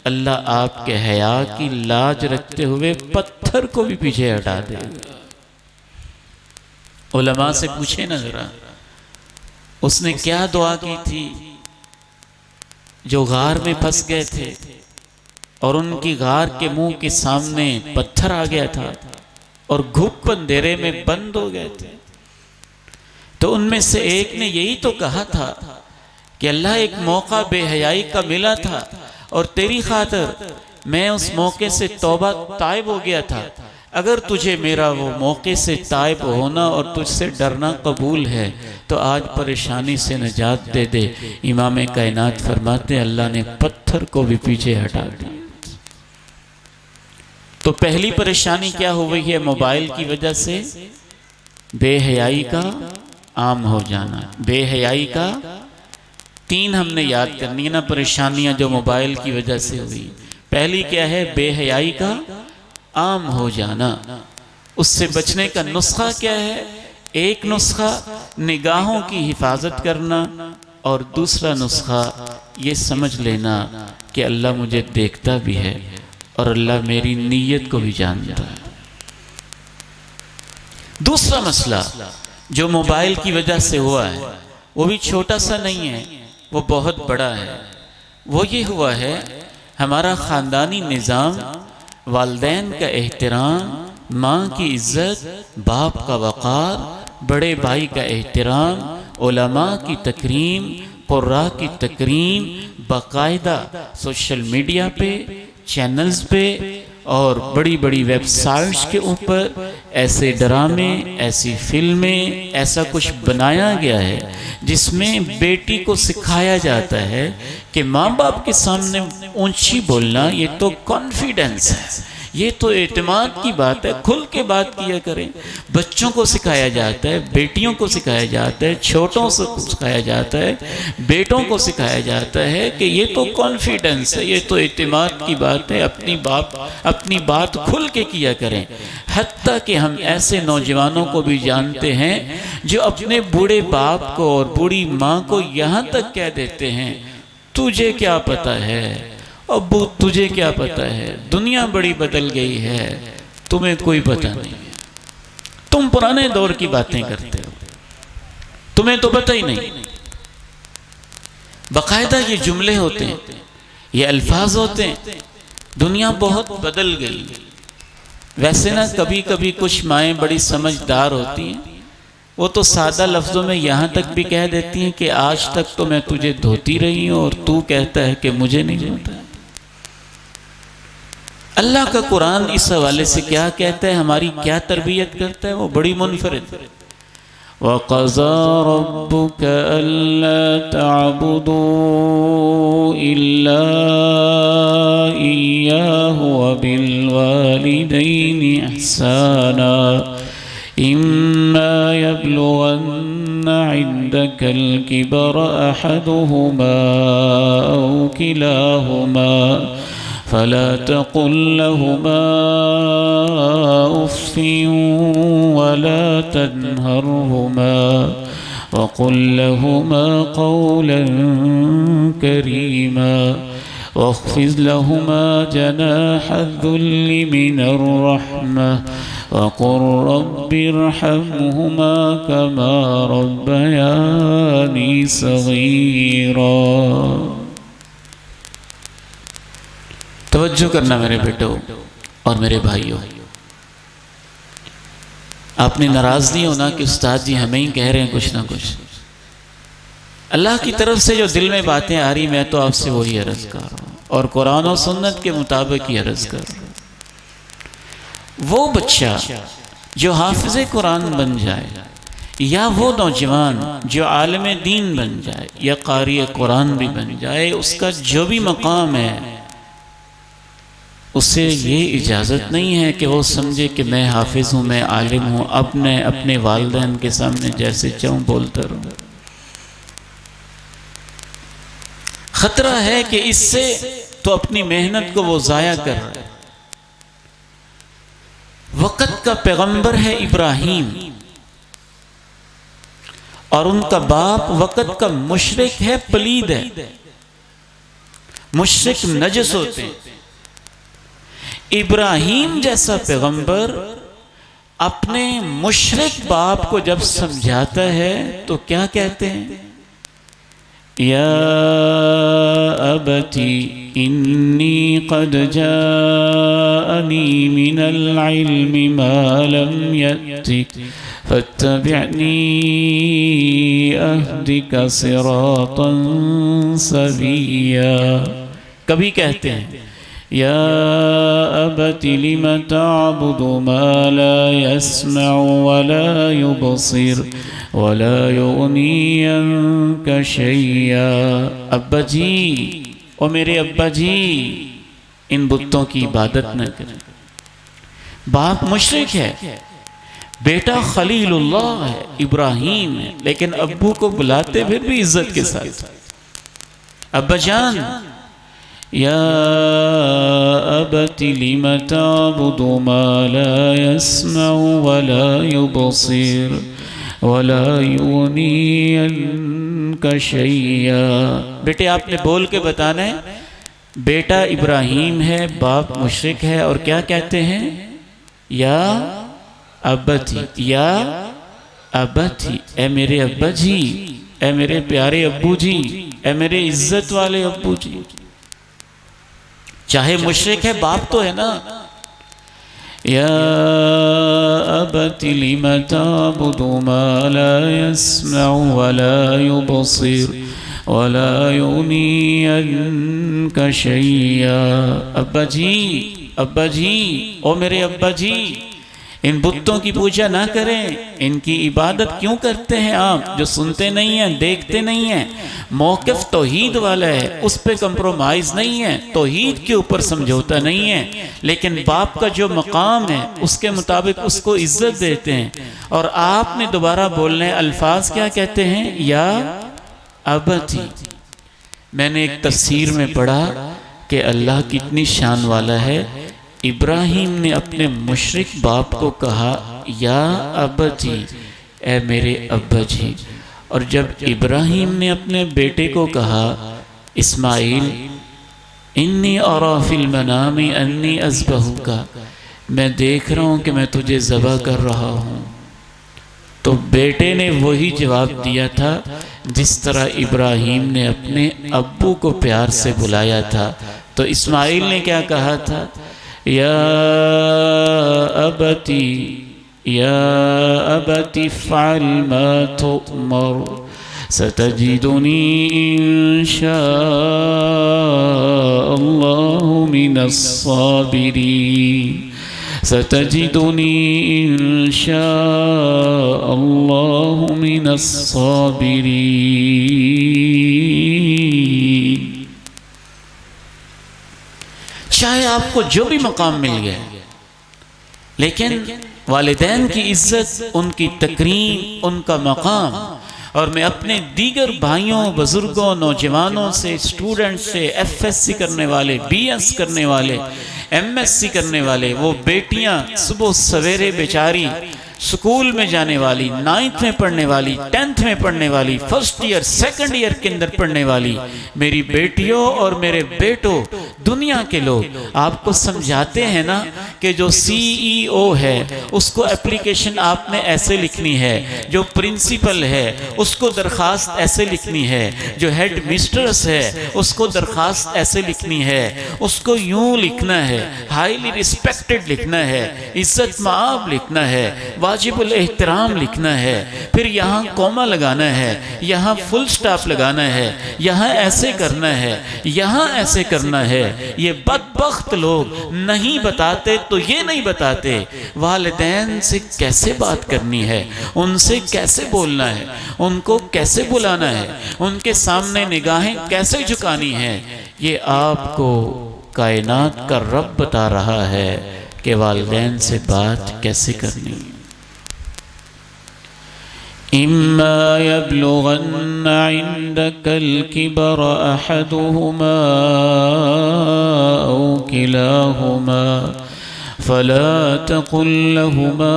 अल्लाह आपके हया की लाज रखते हुए पत्थर को भी पीछे हटा देगा। उलमा से पूछे ना जरा, उसने क्या दुआ की थी जो गार में फंस गए थे और उनकी गार के मुंह के सामने पत्थर आ गया था और घुप अंधेरे में बंद हो गए थे। तो उनमें से एक ने यही तो कहा था कि अल्लाह एक मौका बेहयाई का मिला था और तेरी खातिर मैं उस मौके से तौबा ताइब हो गया था। अगर तुझे मेरा वो मौके से ताइब होना और तुझसे डरना कबूल है तो आज परेशानी से निजात दे दे। इमाम कायनात फरमाते अल्लाह ने पत्थर को भी पीछे हटा दिया। तो पहली परेशानी क्या हो गई है? मोबाइल की वजह से बेहयाई का आम हो जाना, बेहयाई का 3 हमने याद करनी है ना परेशानियां जो मोबाइल की वजह से हुई। पहली क्या है? बेहयाई का आम हो जाना। उससे बचने का नुस्खा क्या है? एक नुस्खा निगाहों की हिफाजत करना और दूसरा नुस्खा ये समझ लेना कि अल्लाह मुझे देखता भी है और अल्लाह मेरी नीयत को भी जानता है। दूसरा मसला जो मोबाइल की वजह से हुआ है वो भी छोटा सा नहीं है, वो बहुत बड़ा है। वो ये हुआ है हमारा ख़ानदानी निज़ाम, वालिदैन का एहतराम, माँ की इज़्ज़त, बाप का वक़ार, बड़े भाई का एहतराम, उलमा की तकरीम, कुर्रा की तकरीम, बाकायदा सोशल मीडिया पे, चैनल्स पे और बड़ी बड़ी वेबसाइट्स के ऊपर ऐसे ड्रामे, ऐसी फिल्में, ऐसा कुछ बनाया गया है जिसमें बेटी को सिखाया जाता है कि माँ बाप के सामने ऊंची बोलना ये तो कॉन्फिडेंस है, ये तो एतमाद की बात है, खुल के बात किया करें। बच्चों को सिखाया जाता है, बेटियों को सिखाया जाता है, छोटों से सिखाया जाता है, बेटों को सिखाया जाता है कि ये तो कॉन्फिडेंस है, ये तो एतमाद की बात है, अपनी बात खुल के किया करें। हत्ता कि हम ऐसे नौजवानों को भी जानते हैं जो अपने बूढ़े बाप को और बूढ़ी माँ को यहाँ तक कह देते हैं, तुझे क्या पता है अब्बू, तुझे क्या पता है, दुनिया बड़ी बदल गई है, तुम्हें कोई पता नहीं, तुम पुराने दौर की बातें करते हो, तुम्हें तो पता ही नहीं। बाकायदा ये जुमले होते हैं, ये अल्फाज होते हैं। दुनिया बहुत बदल गई। वैसे ना कभी कभी कुछ माएँ बड़ी समझदार होती हैं, वो तो सादा लफ्ज़ों में यहाँ तक भी कह देती हैं कि आज तक तो मैं तुझे धोती रही हूँ और तू कहता है कि मुझे नहीं धोता। अल्लाह का कुरान इस हवाले से क्या कहता है, हमारी क्या तरबियत करता है, वो बड़ी मुनफरिद। वक़ज़ा रब्बुका अल्ला तअबुदू इल्ला इय्याहु व बिल वालिदैनि इहसाना इम्मा यब्लुगन्ना इन्दकल किबरा अहदुहुमा औ किलाहुमा फला तक़ुल लहुमा उफ़्फ़िन वला तन्हरहुमा वक़ुल लहुमा क़ौलन करीमा वख़्फ़िज़ लहुमा जनाह अज़्ज़ुल्लि मिनर रहमह वक़ुल रब्बिरहमहुमा कमा रब्बयानी सग़ीरा। तवज्जो करना मेरे बेटों और मेरे भाइयों, आपने नाराज नहीं होना कि उस्ताद जी हमें ही कह रहे हैं कुछ ना कुछ। अल्लाह की तरफ से जो दिल में बातें आ रही, मैं तो आपसे वही अर्ज कर रहा हूँ और कुरान और सुन्नत के मुताबिक ही अर्ज कर रहा हूँ। वो बच्चा जो हाफिज़े कुरान बन जाए या वो नौजवान जो आलिम दीन बन जाए या कारी कुरान भी बन जाए, उसका जो भी मकाम है उसे ये इजाज़त नहीं है कि वो समझे कि मैं हाफिज़ हूँ, मैं आलिम हूँ, अपने वालिदैन के सामने जैसे चाहूँ बोलता रहूँ। खतरा है कि इससे तो अपनी मेहनत को वो ज़ाया कर रहा है। वक़्त का पैगंबर है इब्राहीम और उनका बाप वक़्त का मुशरिक है, पलीद है। मुशरिक नजस होते हैं। इब्राहीम जैसा पैगंबर अपने मुशरिक बाप को जब समझाता है तो क्या कहते हैं, या अबती इन्नी क़द जाअनी मिनल इल्मि मा लम यअतिक फत्तबिअनी अहदिका सिरातन सविय्या। कभी कहते हैं या अबति लिम तअबुदु मा ला यस्मअ वला युबसिर वला युगनी अन्का शैया। अब्बा जी, ओ मेरे अब्बा जी, इन बुतों की इबादत न करें। बाप मुशरिक है, बेटा खलीलुल्लाह है, इब्राहीम है, लेकिन अब्बू को बुलाते फिर भी इज्जत के साथ। अब्बा जान, या अबति लिम ताबुदु मा ला यस्मउ वला युबसिर वला युनी अन्का शैया। बेटे आपने बोल के बताना है, बेटा इब्राहीम है, बाप मुशरिक है, और क्या कहते हैं? या अबती, या अबती, ए मेरे अब्बा जी, ए मेरे प्यारे अब्बू जी, ए मेरे इज्जत वाले अब्बू जी। चाहे मुशरिक है, बाप तो है ना। या अबति लिम ताबुदु मा ला यस्मउ वला युबसिर वला युनी अन्का शैया। अब्बा जी, अब्बा जी, ओ मेरे अब्बा जी, इन बुतों की पूजा ना करें। इनकी इबादत क्यों करते हैं आप, जो सुनते नहीं हैं, देखते नहीं हैं? मौक़िफ़ तौहीद वाला है, उस पे कंप्रोमाइज़ नहीं है, तौहीद के ऊपर समझौता नहीं है। लेकिन बाप का जो मकाम है उसके मुताबिक उसको इज्जत देते हैं। और आपने दोबारा बोलने अल्फाज क्या कहते हैं? या अबती। मैंने एक तफसीर में पढ़ा कि अल्लाह कितनी शान वाला है। इब्राहीम ने अपने मुशरिक बाप को कहा या अबती, ए मेरे अब्बा जी। और जब इब्राहीम ने अपने बेटे को कहा इस्माइल, इन्नी अरा फिल मनामी अन्नी अज़बहुका, मैं देख रहा हूँ कि मैं तुझे ज़बह कर रहा हूँ, तो बेटे ने वही जवाब दिया था जिस तरह इब्राहीम ने अपने अब्बू को प्यार से बुलाया था। तो इस्माइल ने क्या कहा था? या अबती, या अबती फ़अल मा तुअमर सतजिदुनी इंशाअल्लाहु मिनस साबिरीन, सतजिदुनी इंशाअल्लाहु मिनस साबिरीन। चाहे आपको जो भी मकाम मिल गया, लेकिन वालिदैन की इज्जत, उनकी तकरीम, उनका मकाम। और मैं अपने दीगर भाइयों, बुजुर्गों, नौजवानों से, स्टूडेंट से, FSC करने वाले, BS करने वाले, MSc करने वाले, वो बेटियां सुबह सवेरे बेचारी स्कूल में जाने वाली, 9th में पढ़ने वाली, 10th में पढ़ने वाली, 1st ईयर 2nd ईयर के अंदर पढ़ने वाली मेरी बेटियों और मेरे बेटों, दुनिया के लोग आपको समझाते हैं ना कि जो CEO है उसको एप्लीकेशन आपने ऐसे लिखनी है, जो प्रिंसिपल है उसको दरख्वास्त ऐसे लिखनी है, जो हेड मिस्ट्रेस है उसको दरख्वास्त ऐसे लिखनी है, उसको यूं लिखना है, हाईली रिस्पेक्टेड लिखना है, इज्जत माब लिखना है, वाजिबुल एहतराम लिखना है, फिर यहाँ कॉमा लगाना है, यहाँ फुल स्टॉप लगाना है, यहाँ ऐसे करना है, यहाँ ऐसे करना है। ये बदबख्त लोग नहीं बताते तो ये नहीं बताते वालिदैन से कैसे बात करनी है, उनसे कैसे बोलना है, उनको कैसे बुलाना है, उनके सामने निगाहें कैसे झुकानी है। ये आपको कायनात का रब बता रहा है कि वालिदैन से बात कैसे करनी है। इम्मा यब्लुगन्न इंदकल किबर अहदुहुमा औ किलाहुमा फला तकुल लहुमा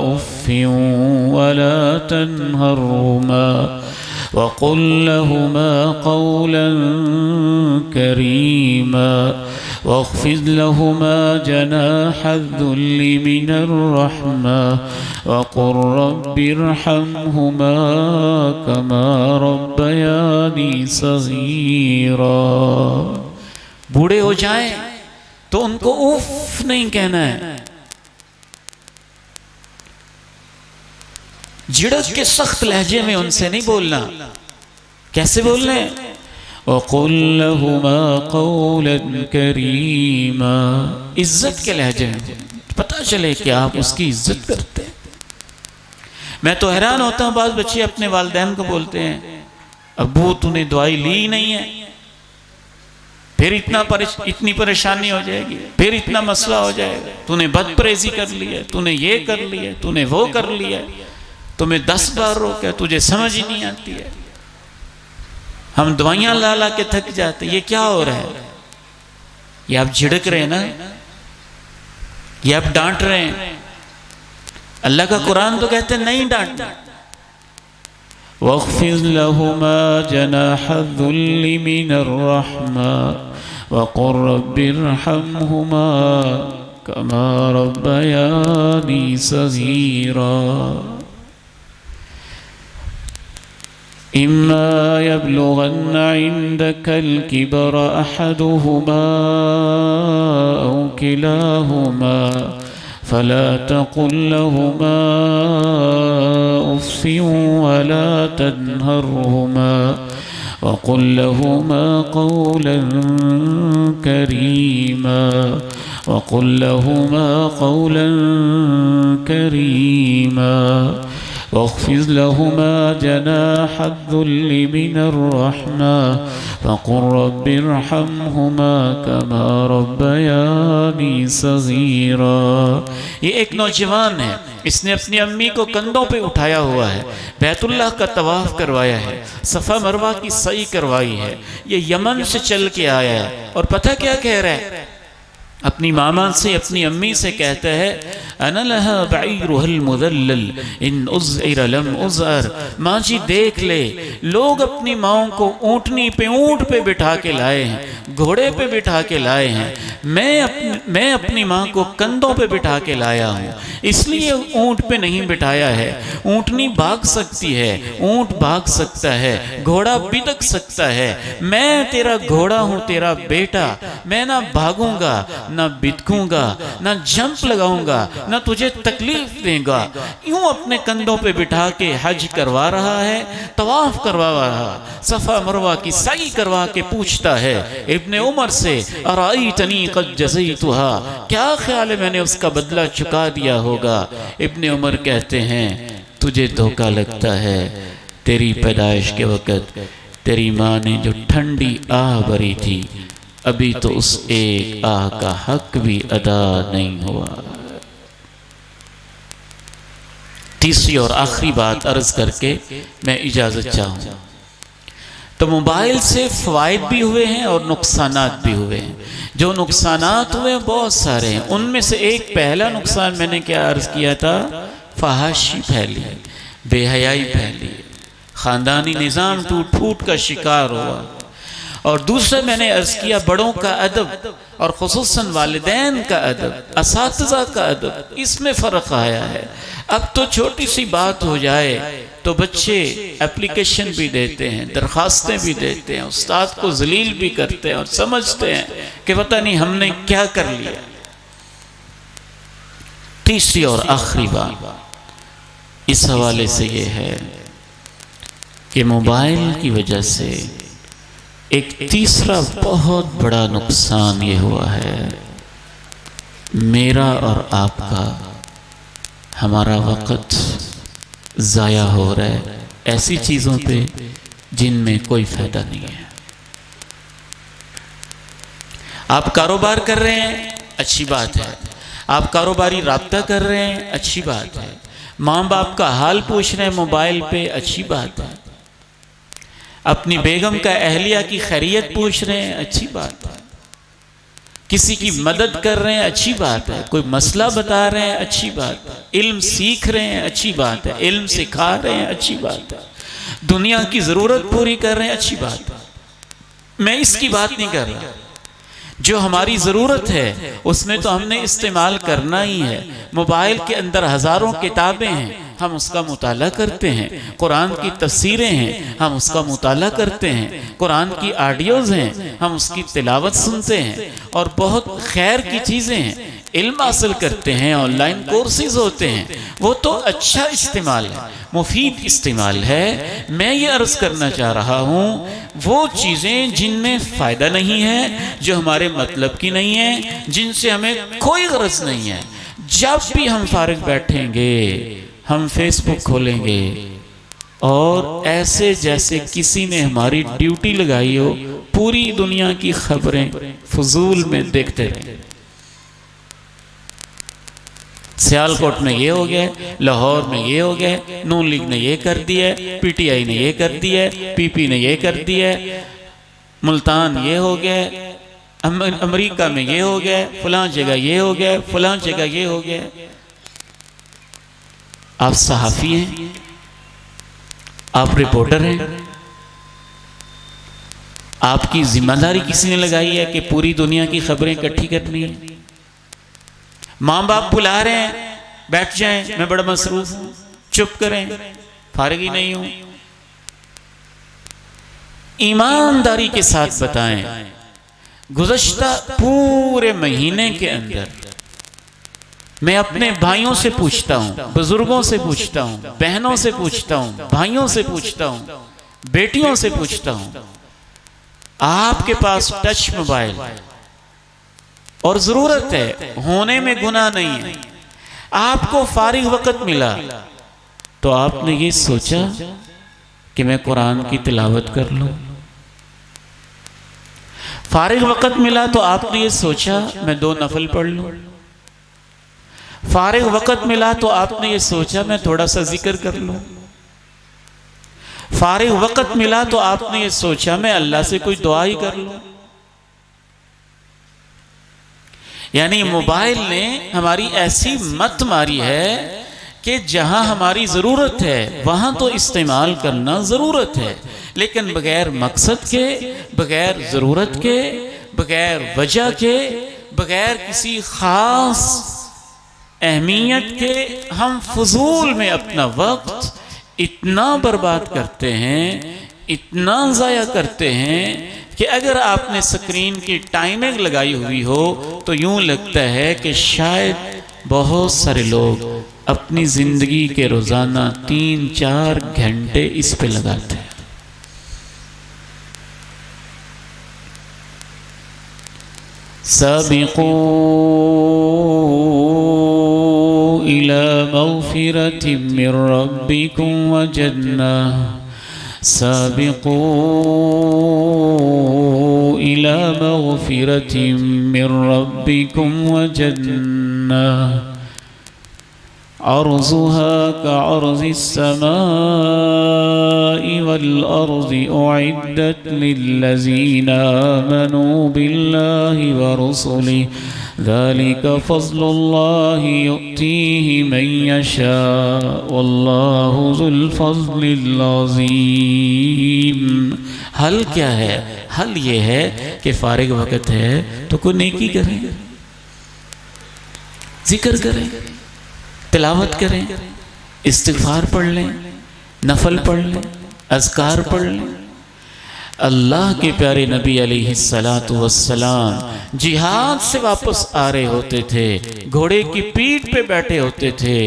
उफ्फिन वला तन्हरहुमा वकुल लहुमा कौलन करीमा वख्फिद लहुमा जनाहद्दुल्लि मिनर रहमा वकुर रब्बिरहमहुमा कमा रब्बयानी सगीरा। बूढ़े हो जाएं तो उनको उफ नहीं कहना है, झिड़क के सख्त लहजे में उनसे नहीं बोलना। कैसे बोलना है? वक़ुल लहुमा क़ौलन करीमा, इज्जत के लहजे में, पता चले कि आप उसकी इज्जत करते हैं। मैं तो हैरान होता हूँ, बाज़ बच्चे अपने वालिदैन को बोलते हैं अब्बू तूने दवाई ली नहीं है, फिर इतनी परेशानी हो जाएगी, फिर इतना मसला हो जाएगा, तूने बदपरहेज़ी कर ली है, तूने ये कर लिया है, तूने वो कर लिया है, तुम्हें 10 बार रोका, तुझे समझ ही नहीं आती है। हम दवाइयां ला ला के थक जाते। ये क्या हो रहा है? ये आप झिड़क रहे हैं ना, ये आप डांट रहे हैं। अल्लाह का कुरान तो कहते हैं नहीं डांटना। वख्फिज़ लहुमा जनाहज़्ज़ुल्लि मिनर रहमा वक़ुर रब्बिरहमहुमा कमा रब्बयानी सग़ीरा। इम्मा यब्लुगन्न इंदकल किबर अहदुहुमा औ किलाहुमा फला तक़ुल लहुमा उफ़्फ़िन वला तन्हरहुमा वक़ुल लहुमा क़ौलन करीमा वक़ुल लहुमा क़ौलन करीमा वख़्फ़िज़ लहुमा जनाहज़्ज़ुल्लि मिनर रहमा वक़ुल रब्बिरहमहुमा कमा रब्बयानी सग़ीरा। ये एक नौजवान है, इसने अपनी अम्मी को कंधों पे उठाया हुआ है, बैतुल्लाह का तवाफ़ करवाया है, सफ़ा मरवा की सई करवाई है। ये यमन से चल के आया है और पता क्या कह रहा है? अपनी मामा से, अपनी अम्मी से कहता है अना लहा बईरुहल मुदल्लल इन उज़इर लम उज़अर। माँ जी देख ले, लोग अपनी माओं को ऊँटनी पे, ऊँट पे बिठा के लाए हैं, घोड़े पे बिठा के लाए हैं। मैं अपनी माँ को कंधों पे बिठा के लाया हूँ, इसलिए ऊँट पे नहीं बिठाया है। ऊँटनी भाग सकती है, ऊँट भाग सकता है, घोड़ा बिदक सकता है। मैं तेरा घोड़ा हूँ, तेरा बेटा। मैं ना भागूंगा, ना बिदकूंगा, ना जंप लगाऊंगा, ना तुझे तकलीफ देगा। यूं अपने कंधों पे बिठा के हज करवा रहा है, तवाफ करवा रहा, सफ़ा मरवा की सई करवा के पूछता है इब्ने उमर से अराइतनी क़द जज़ैतुहा, क्या ख्याल है मैंने उसका बदला चुका दिया होगा? इब्ने उमर कहते हैं तुझे धोखा लगता है। तेरी पैदाइश के वक़्त तेरी माँ ने जो ठंडी आह भरी थी, अभी तो उस एक आह का हक भी अदा नहीं हुआ। तीसरी और आखिरी बात अर्ज करके मैं इजाजत चाहूँ। तो मोबाइल से फ़वाइद भी हुए हैं और नुकसानात भी हुए हैं। जो नुकसानात हुए बहुत सारे हैं, उनमें से एक पहला नुकसान मैंने क्या अर्ज किया था? फहाशी फैली, बेहयाई फैली, ख़ानदानी निज़ाम टूट फूट का शिकार हुआ। और दूसरा मैंने अर्ज किया बड़ों का अदब और खुसूसन वालिदैन का अदब, असातिज़ा का अदब, इसमें फ़र्क आया है। अब तो छोटी सी बात हो जाए तो बच्चे एप्लीकेशन भी देते हैं, दरखास्तें भी देते हैं, उस्ताद को जलील भी करते हैं और समझते हैं कि पता नहीं हमने क्या कर लिया। तीसरी और आखिरी बात इस हवाले से ये है कि मोबाइल की वजह से एक तीसरा बहुत बड़ा नुकसान ये हुआ है, मेरा और आपका, हमारा वक़्त ज़ाया हो रहा है ऐसी चीज़ों पे जिनमें कोई फ़ायदा नहीं है। आप कारोबार कर रहे हैं, अच्छी बात है। आप कारोबारी राब्ता कर रहे हैं, अच्छी बात है। माँ बाप का हाल पूछ रहे हैं मोबाइल पे, अच्छी बात है। अपनी बेगम का, अहलिया की खैरियत पूछ रहे हैं, अच्छी बात है। किसी की मदद कर रहे हैं, अच्छी बात है। कोई मसला बता रहे हैं, अच्छी बात है। इल्म सीख रहे हैं, अच्छी बात है। इल्म सिखा रहे हैं, अच्छी बात है। दुनिया की ज़रूरत पूरी कर रहे हैं, अच्छी बात है। मैं इसकी बात नहीं कर रहा। जो हमारी ज़रूरत है उसमें तो हमने इस्तेमाल करना ही है। मोबाइल के अंदर हज़ारों किताबें हैं, हम उसका मुताला करते हैं। कुरान की तफसीरें हैं, हम उसका मुताला करते हैं। कुरान की ऑडियोज़ हैं, हम उसकी तिलावत सुनते हैं। और बहुत खैर की चीज़ें हैं, इल्म हासिल करते हैं, ऑनलाइन कोर्सेज होते हैं। वो तो अच्छा इस्तेमाल है, मुफीद इस्तेमाल है। मैं ये अर्ज़ करना चाह रहा हूँ वो चीज़ें जिनमें फ़ायदा नहीं है, जो हमारे मतलब की नहीं है, जिनसे हमें कोई गरज नहीं है, जब भी हम फारिग बैठेंगे हम फेसबुक खोलेंगे और ऐसे जैसे किसी ने हमारी ड्यूटी लगाई हो, पूरी दुनिया की खबरें फजूल में देखते रहें। सियालकोट में ये हो गया, लाहौर में ये हो गया, नून लीग ने ये कर दिया, पीटीआई ने ये कर दिया, पीपी ने ये कर दिया, मुल्तान ये हो गया, अमेरिका में ये हो गया, फलां जगह ये हो गया, फलां जगह ये हो गया। आप सहाफ़ी हैं, आप रिपोर्टर हैं, आपकी जिम्मेदारी किसी ने लगाई है कि पूरी दुनिया की खबरें इकट्ठी करनी है। माँ बाप बुला रहे हैं, बैठ जाएं, मैं बड़ा मसरूफ हूं, चुप करें, फारिग ही नहीं हूं। ईमानदारी के साथ बताएं, गुज़श्ता पूरे महीने के अंदर मैं अपने भाइयों से पूछता हूं, बुजुर्गों से पूछता हूं, बहनों से पूछता हूं, भाइयों से पूछता हूं, बेटियों से पूछता हूं, आपके पास टच मोबाइल और जरूरत है, होने में गुनाह नहीं है, आपको फारिग वक्त मिला तो आपने ये सोचा कि मैं कुरान की तिलावत कर लूं? फारिग वक्त मिला तो आपने ये सोचा मैं 2 नफल पढ़ लूं? फारिग वक्त मिला तो आपने ये सोचा मैं थोड़ा सा जिक्र कर लूं? फारिग वक्त मिला तो आपने ये सोचा मैं अल्लाह से कोई दुआ ही कर लूं? यानी मोबाइल ने हमारी ऐसी मत मारी है कि जहां हमारी ज़रूरत है वहां तो इस्तेमाल करना ज़रूरत है, लेकिन बगैर मकसद के, बगैर ज़रूरत के, बगैर वजह के, बगैर किसी ख़ास अहमियत के हम फजूल में अपना वक्त इतना बर्बाद करते हैं, इतना ज़ाया करते हैं कि अगर आपने स्क्रीन की टाइमिंग लगाई हुई हो तो यूं लगता है कि शायद बहुत सारे लोग अपनी ज़िंदगी के रोज़ाना 3-4 घंटे इस पे लगाते हैं। सबिक़ू इला मग़फ़िरतिम मिर रब्बिकुम व जन्नह, सबिक़ू इला मग़फ़िरतिम मिर रब्बिकुम व जन्नह अर्ज़ुहा कअर्ज़िस समाई वल अर्ज़ि उइद्दत लिल्लज़ीना आमनू बिल्लाहि व रुसुलिहि ज़ालिका फ़ज़्लुल्लाहि युअतीहि मन यशा वल्लाहु ज़ुल फ़ज़्लिल अज़ीम। हल क्या है? हल ये है कि फारिग वक़्त है तो कोई नेकी करें, जिक्र करें, तिलावत करें, इस्तिग़फ़ार पढ़ लें, नफल पढ़ लें, अज़कार पढ़ लें। अल्लाह के प्यारे नबी अलैहिस्सलातु वस्सलाम जिहाद से वापस आ रहे होते थे, घोड़े की पीठ पे बैठे होते थे,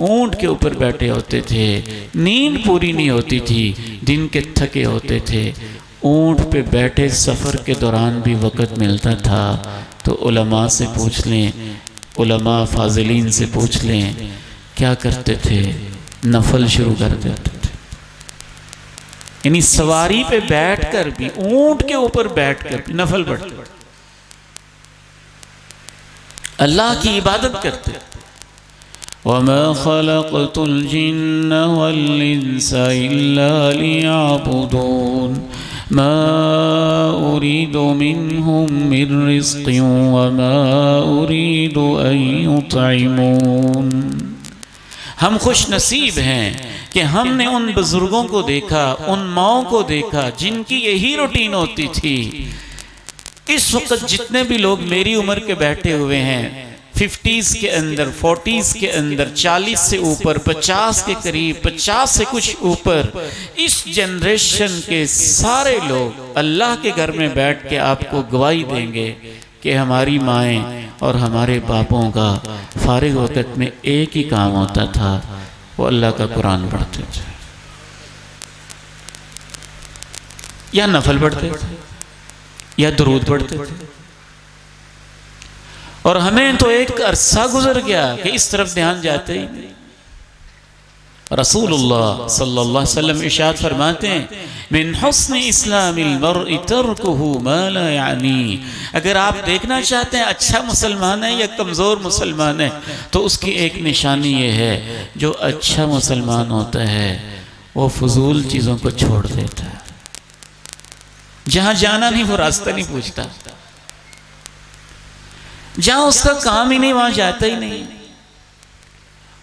ऊंट के ऊपर बैठे होते थे, नींद पूरी नहीं होती थी, दिन के थके होते थे, ऊंट पे बैठे सफ़र के दौरान भी वक़्त मिलता था तो उलमा से पूछ लें, उलमा फाजिलीन से पूछ लें, क्या करते थे? नफल शुरू कर देते थे। यानी सवारी पे बैठकर भी, ऊंट के ऊपर बैठकर भी नफल पढ़ते, अल्लाह की इबादत करते। वमा खलक़तुल जिन्न वल इंसा इल्ला लियअबुदून मा उरीदु मिनहुम मिर रिज़्क़िन वमा उरीदु अन युतइमून। हम खुश नसीब हैं कि हमने उन बुजुर्गों को देखा, उन माओं को देखा जिनकी यही रूटीन होती थी। इस वक्त जितने भी लोग मेरी उम्र के बैठे हुए हैं, 50s के अंदर, 40s के अंदर, 40 से ऊपर, 50 के करीब, 50 से कुछ ऊपर, इस जनरेशन के सारे लोग अल्लाह के घर में बैठ के आपको गवाही देंगे कि हमारी माएँ और हमारे बापों का फारिग वक़्त में एक ही काम होता था, वो अल्लाह का कुरान पढ़ते थे या नफल पढ़ते थे या दुरूद पढ़ते थे। और हमें तो एक अरसा गुजर गया कि इस तरफ ध्यान जाते ही नहीं। रसूलुल्लाह सल्लल्लाहु अलैहि वसल्लम इरशाद फरमाते हैं, मिन हुस्न इस्लामिल मर्इ तर्कुहु मा ला यानी। अगर आप देखना चाहते हैं अच्छा मुसलमान है या कमज़ोर मुसलमान है, तो उसकी एक निशानी ये है, जो अच्छा मुसलमान होता है वो फजूल चीज़ों को छोड़ देता है। जहाँ जाना नहीं वो रास्ता नहीं पूछता, जहाँ उसका काम ही नहीं वहाँ जाता ही नहीं।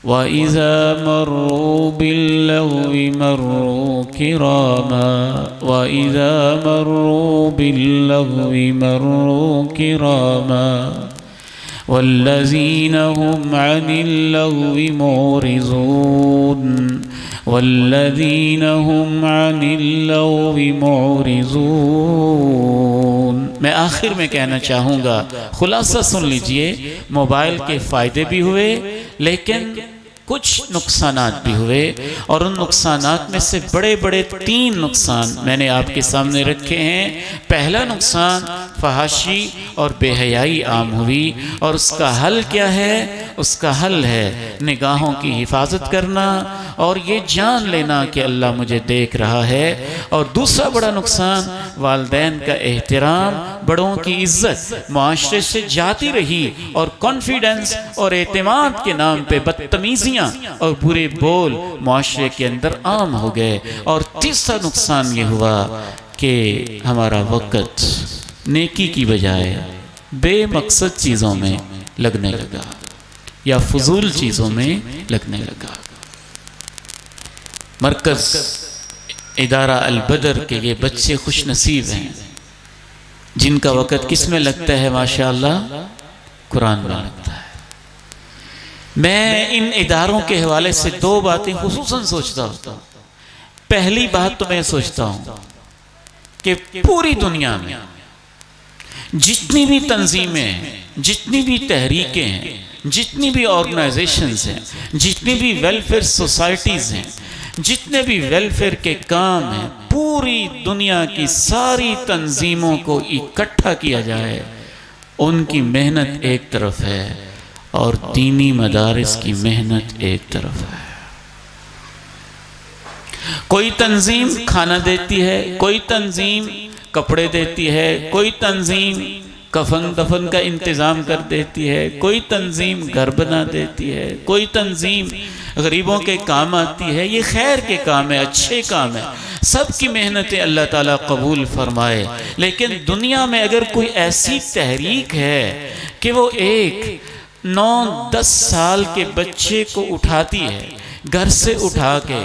वइज़ा मर्रू बिल्लग़्वी मर्रू किरामा, वइज़ा मर्रू बिल्लग़्वी मर्रू किरामा, वल्लज़ीना हुम अनिल लग़्वी मुअरिज़ून, वल्लज़ीना हुम अनिल लग़्वी मुअरिज़ून। मैं आखिर में कहना चाहूँगा, खुलासा सुन लीजिए, मोबाइल के फ़ायदे भी हुए लेकिन कुछ नुकसानात भी हुए, और उन नुकसानात में से बड़े बड़े 3 नुकसान मैंने आपके सामने रखे हैं। पहला नुकसान फहाशी और बेहयाई आम हुई, और उसका हल क्या है? उसका हल है निगाहों की हिफाजत करना और ये जान लेना कि अल्लाह मुझे देख रहा है। और दूसरा बड़ा नुकसान वालिदैन का एहतराम, बड़ों की इज्जत मुआशरे से जाती रही, और कॉन्फिडेंस और एतमाद के नाम पे बदतमीजियाँ और बुरे बोल मुआशरे के अंदर आम हो गए। और तीसरा नुकसान ये हुआ कि हमारा वक़्त नेकी की बजाय बेमकसद चीज़ों में लगने लगा या फजूल चीज़ों में लगने लगा। मरकज़ इदारा अल-बदर के ये बच्चे खुश नसीब हैं जिनका वक़्त किस में लगता है? माशाअल्लाह, कुरान में लगता है। मैं इन इदारों के हवाले से 2 बातें खुसूसन सोचता होता हूँ। पहली बात तो मैं सोचता हूँ कि पूरी दुनिया में जितनी भी तंजीमें हैं, जितनी भी तहरीकें हैं, जितनी भी ऑर्गेनाइजेशंस हैं, जितनी भी वेलफेयर सोसाइटीज़ हैं, जितने भी वेलफेयर के काम हैं, पूरी दुनिया की सारी तंजीमों को इकट्ठा किया जाए, उनकी मेहनत एक तरफ है और दीनी मदारिस की मेहनत एक तरफ है। कोई तंजीम खाना देती है, कोई तंजीम कपड़े देती है, कोई तंजीम कफन दफन का इंतज़ाम कर देती है, कोई तंजीम घर बना देती है, कोई तंजीम गरीबों के काम आती है। ये खैर के काम है, अच्छे काम है, सबकी मेहनतें अल्लाह ताला कबूल फरमाए। लेकिन दुनिया में अगर कोई ऐसी तहरीक है कि वो एक 9-10 साल के बच्चे को उठाती है, घर से उठा के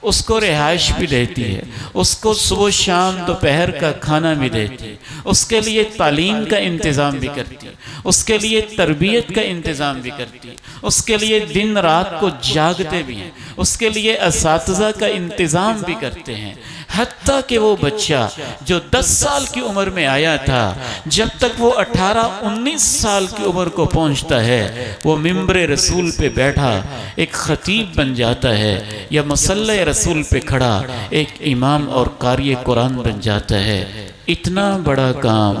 उसको रिहाइश भी देती है, उसको सुबह शाम दोपहर का खाना भी देती है, उसके लिए तालीम का इंतज़ाम भी करती है, उसके लिए तरबियत का इंतज़ाम भी करती है, उसके लिए दिन रात को जागते भी हैं, उसके लिए असातिज़ा का इंतज़ाम भी करते हैं। हत्ता कि वो बच्चा जो 10 साल की उम्र में आया था, जब तक वो 18-19 साल की उम्र को पहुंचता है, वो मिंबर रसूल पे बैठा एक खतीब बन जाता है, या मसल्ले रसूल पे खड़ा एक इमाम और कारी कुरान बन जाता है। इतना बड़ा काम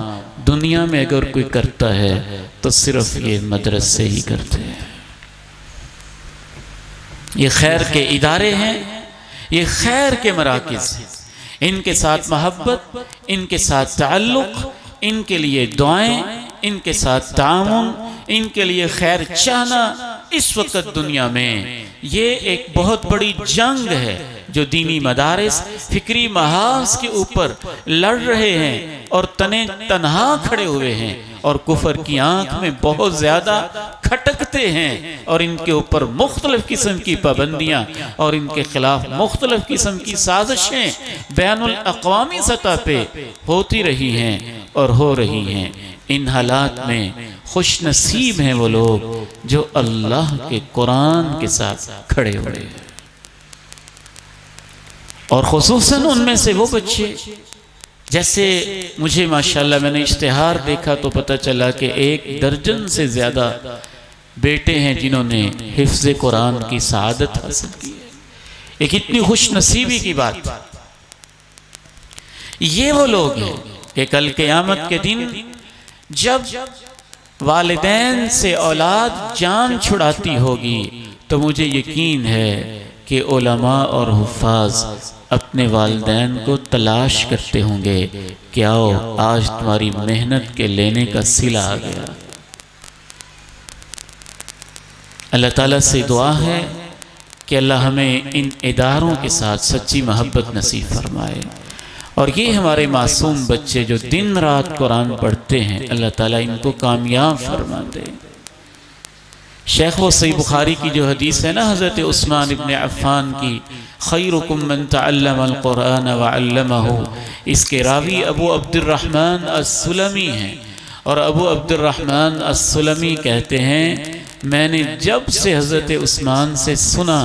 दुनिया में अगर कोई करता है तो सिर्फ ये मदरसे ही करते हैं। ये खैर के इदारे हैं, ये खैर के मराकिज़ हैं। इनके साथ मोहब्बत, इनके साथ ताल्लुक़, इनके लिए दुआएं, इनके साथ तामुन, इनके लिए खैर चाहना, इस वक्त दुनिया में ये एक बहुत बड़ी जंग है जो दीनी मदारिस फिक्री महाज के ऊपर लड़ रहे हैं और तने तन्हा खड़े हुए हैं और कुफर की आंख में बहुत ज़्यादा खटकते हैं, और इनके ऊपर मुख्तलिफ किस्म की पाबंदियाँ और इनके खिलाफ मुख्तलिफ किस्म की साजिशें बैनुल अक़वामी सतह पे होती रही हैं और हो रही हैं। इन हालात में खुश नसीब हैं वो लोग जो अल्लाह के कुरान के साथ खड़े हुए हैं, और खुसूसन उनमें से वो बच्चे, जैसे मुझे माशाल्लाह मैंने इश्तिहार देखा तो पता चला कि 1 दर्जन से ज़्यादा बेटे हैं जिन्होंने हिफ्ज़ कुरान की सआदत हासिल की है। एक इतनी खुश नसीबी की बात। ये वो लोग हैं कि कल क़यामत के दिन जब वालिदैन से औलाद जान छुड़ाती होगी तो मुझे यकीन है कि उलमा और हुफ़ाज़ अपने वालिदैन को तलाश करते होंगे कि आओ आज तुम्हारी मेहनत के लेने का सिला आ गया। अल्लाह ताला से दुआ है कि अल्लाह हमें इन इदारों के साथ सच्ची मोहब्बत नसीब फरमाए, और ये हमारे मासूम बच्चे जो दिन रात कुरान पढ़ते हैं, अल्लाह ताला इनको कामयाब फरमा दे। शेख व सही बुखारी की जो हदीस है ना हज़रत उस्मान इब्न अफ़्फ़ान की, खैरुकुम मन तअल्लमल कुरान व अल्लमहु, इसके रावी अबू अब्दुर्रहमान अस्सुलमी हैं। और अबू अब्दुर्रहमान अस्सुलमी कहते हैं, मैंने जब से हज़रत उस्मान से सुना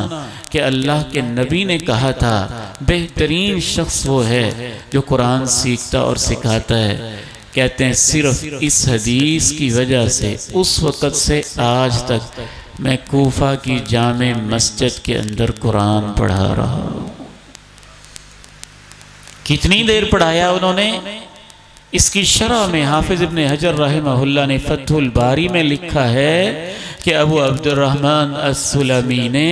कि अल्लाह के नबी ने कहा था बेहतरीन शख्स वो है जो कुरान सीखता और सिखाता है, कहते हैं सिर्फ इस हदीस की वजह से उस वक़्त से आज तक मैं कूफा की जामे मस्जिद के अंदर कुरान पढ़ा रहा हूँ। कितनी देर पढ़ाया उन्होंने, इसकी शरह में हाफिज इब्न हजर रहमहुल्लाह ने फतहुल बारी में लिखा है कि अबू अब्दुर्रहमान अस्सुलमी ने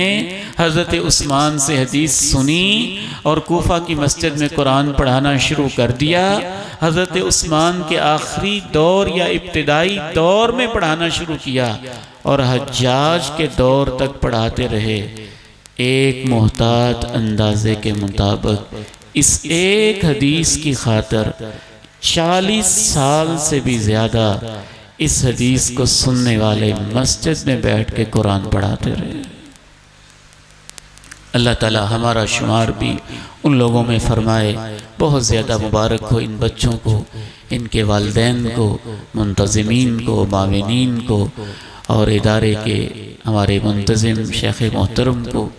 हज़रत उस्मान से हदीस सुनी और कूफा की मस्जिद में कुरान पढ़ाना शुरू कर दिया। हज़रत उस्मान के आखिरी दौर या इब्तिदाई दौर में पढ़ाना शुरू किया और हज्जाज के दौर तक पढ़ाते रहे। एक मोहतात अंदाजे के मुताबिक इस एक हदीस की खातिर 40 साल से भी ज़्यादा इस हदीस को सुनने वाले मस्जिद में बैठ के कुरान पढ़ाते रहे। अल्लाह ताला हमारा शुमार भी उन लोगों में फरमाए। बहुत ज़्यादा मुबारक हो इन बच्चों को, इनके वालिदैन को, मुंतज़िमीन को, माविनीन को, और इदारे के हमारे मुंतज़िम शेख मोहतरम को,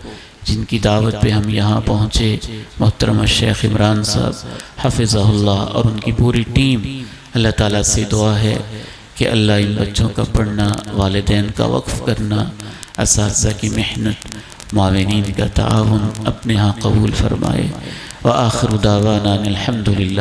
जिनकी दावत पे हम यहाँ पहुँचे, मोहतरम शेख इमरान साहब हफ़िज़हुल्लाह और उनकी पूरी टीम। अल्लाह ताला से दुआ है कि अल्लाह इन बच्चों का पढ़ना, वालिदैन का वक्फ़ करना, असातिज़ा की मेहनत, माविनीन का ताआवुन अपने यहाँ कबूल फरमाए। व आखिरु दावाना अनिल हम्दुलिल्लाह।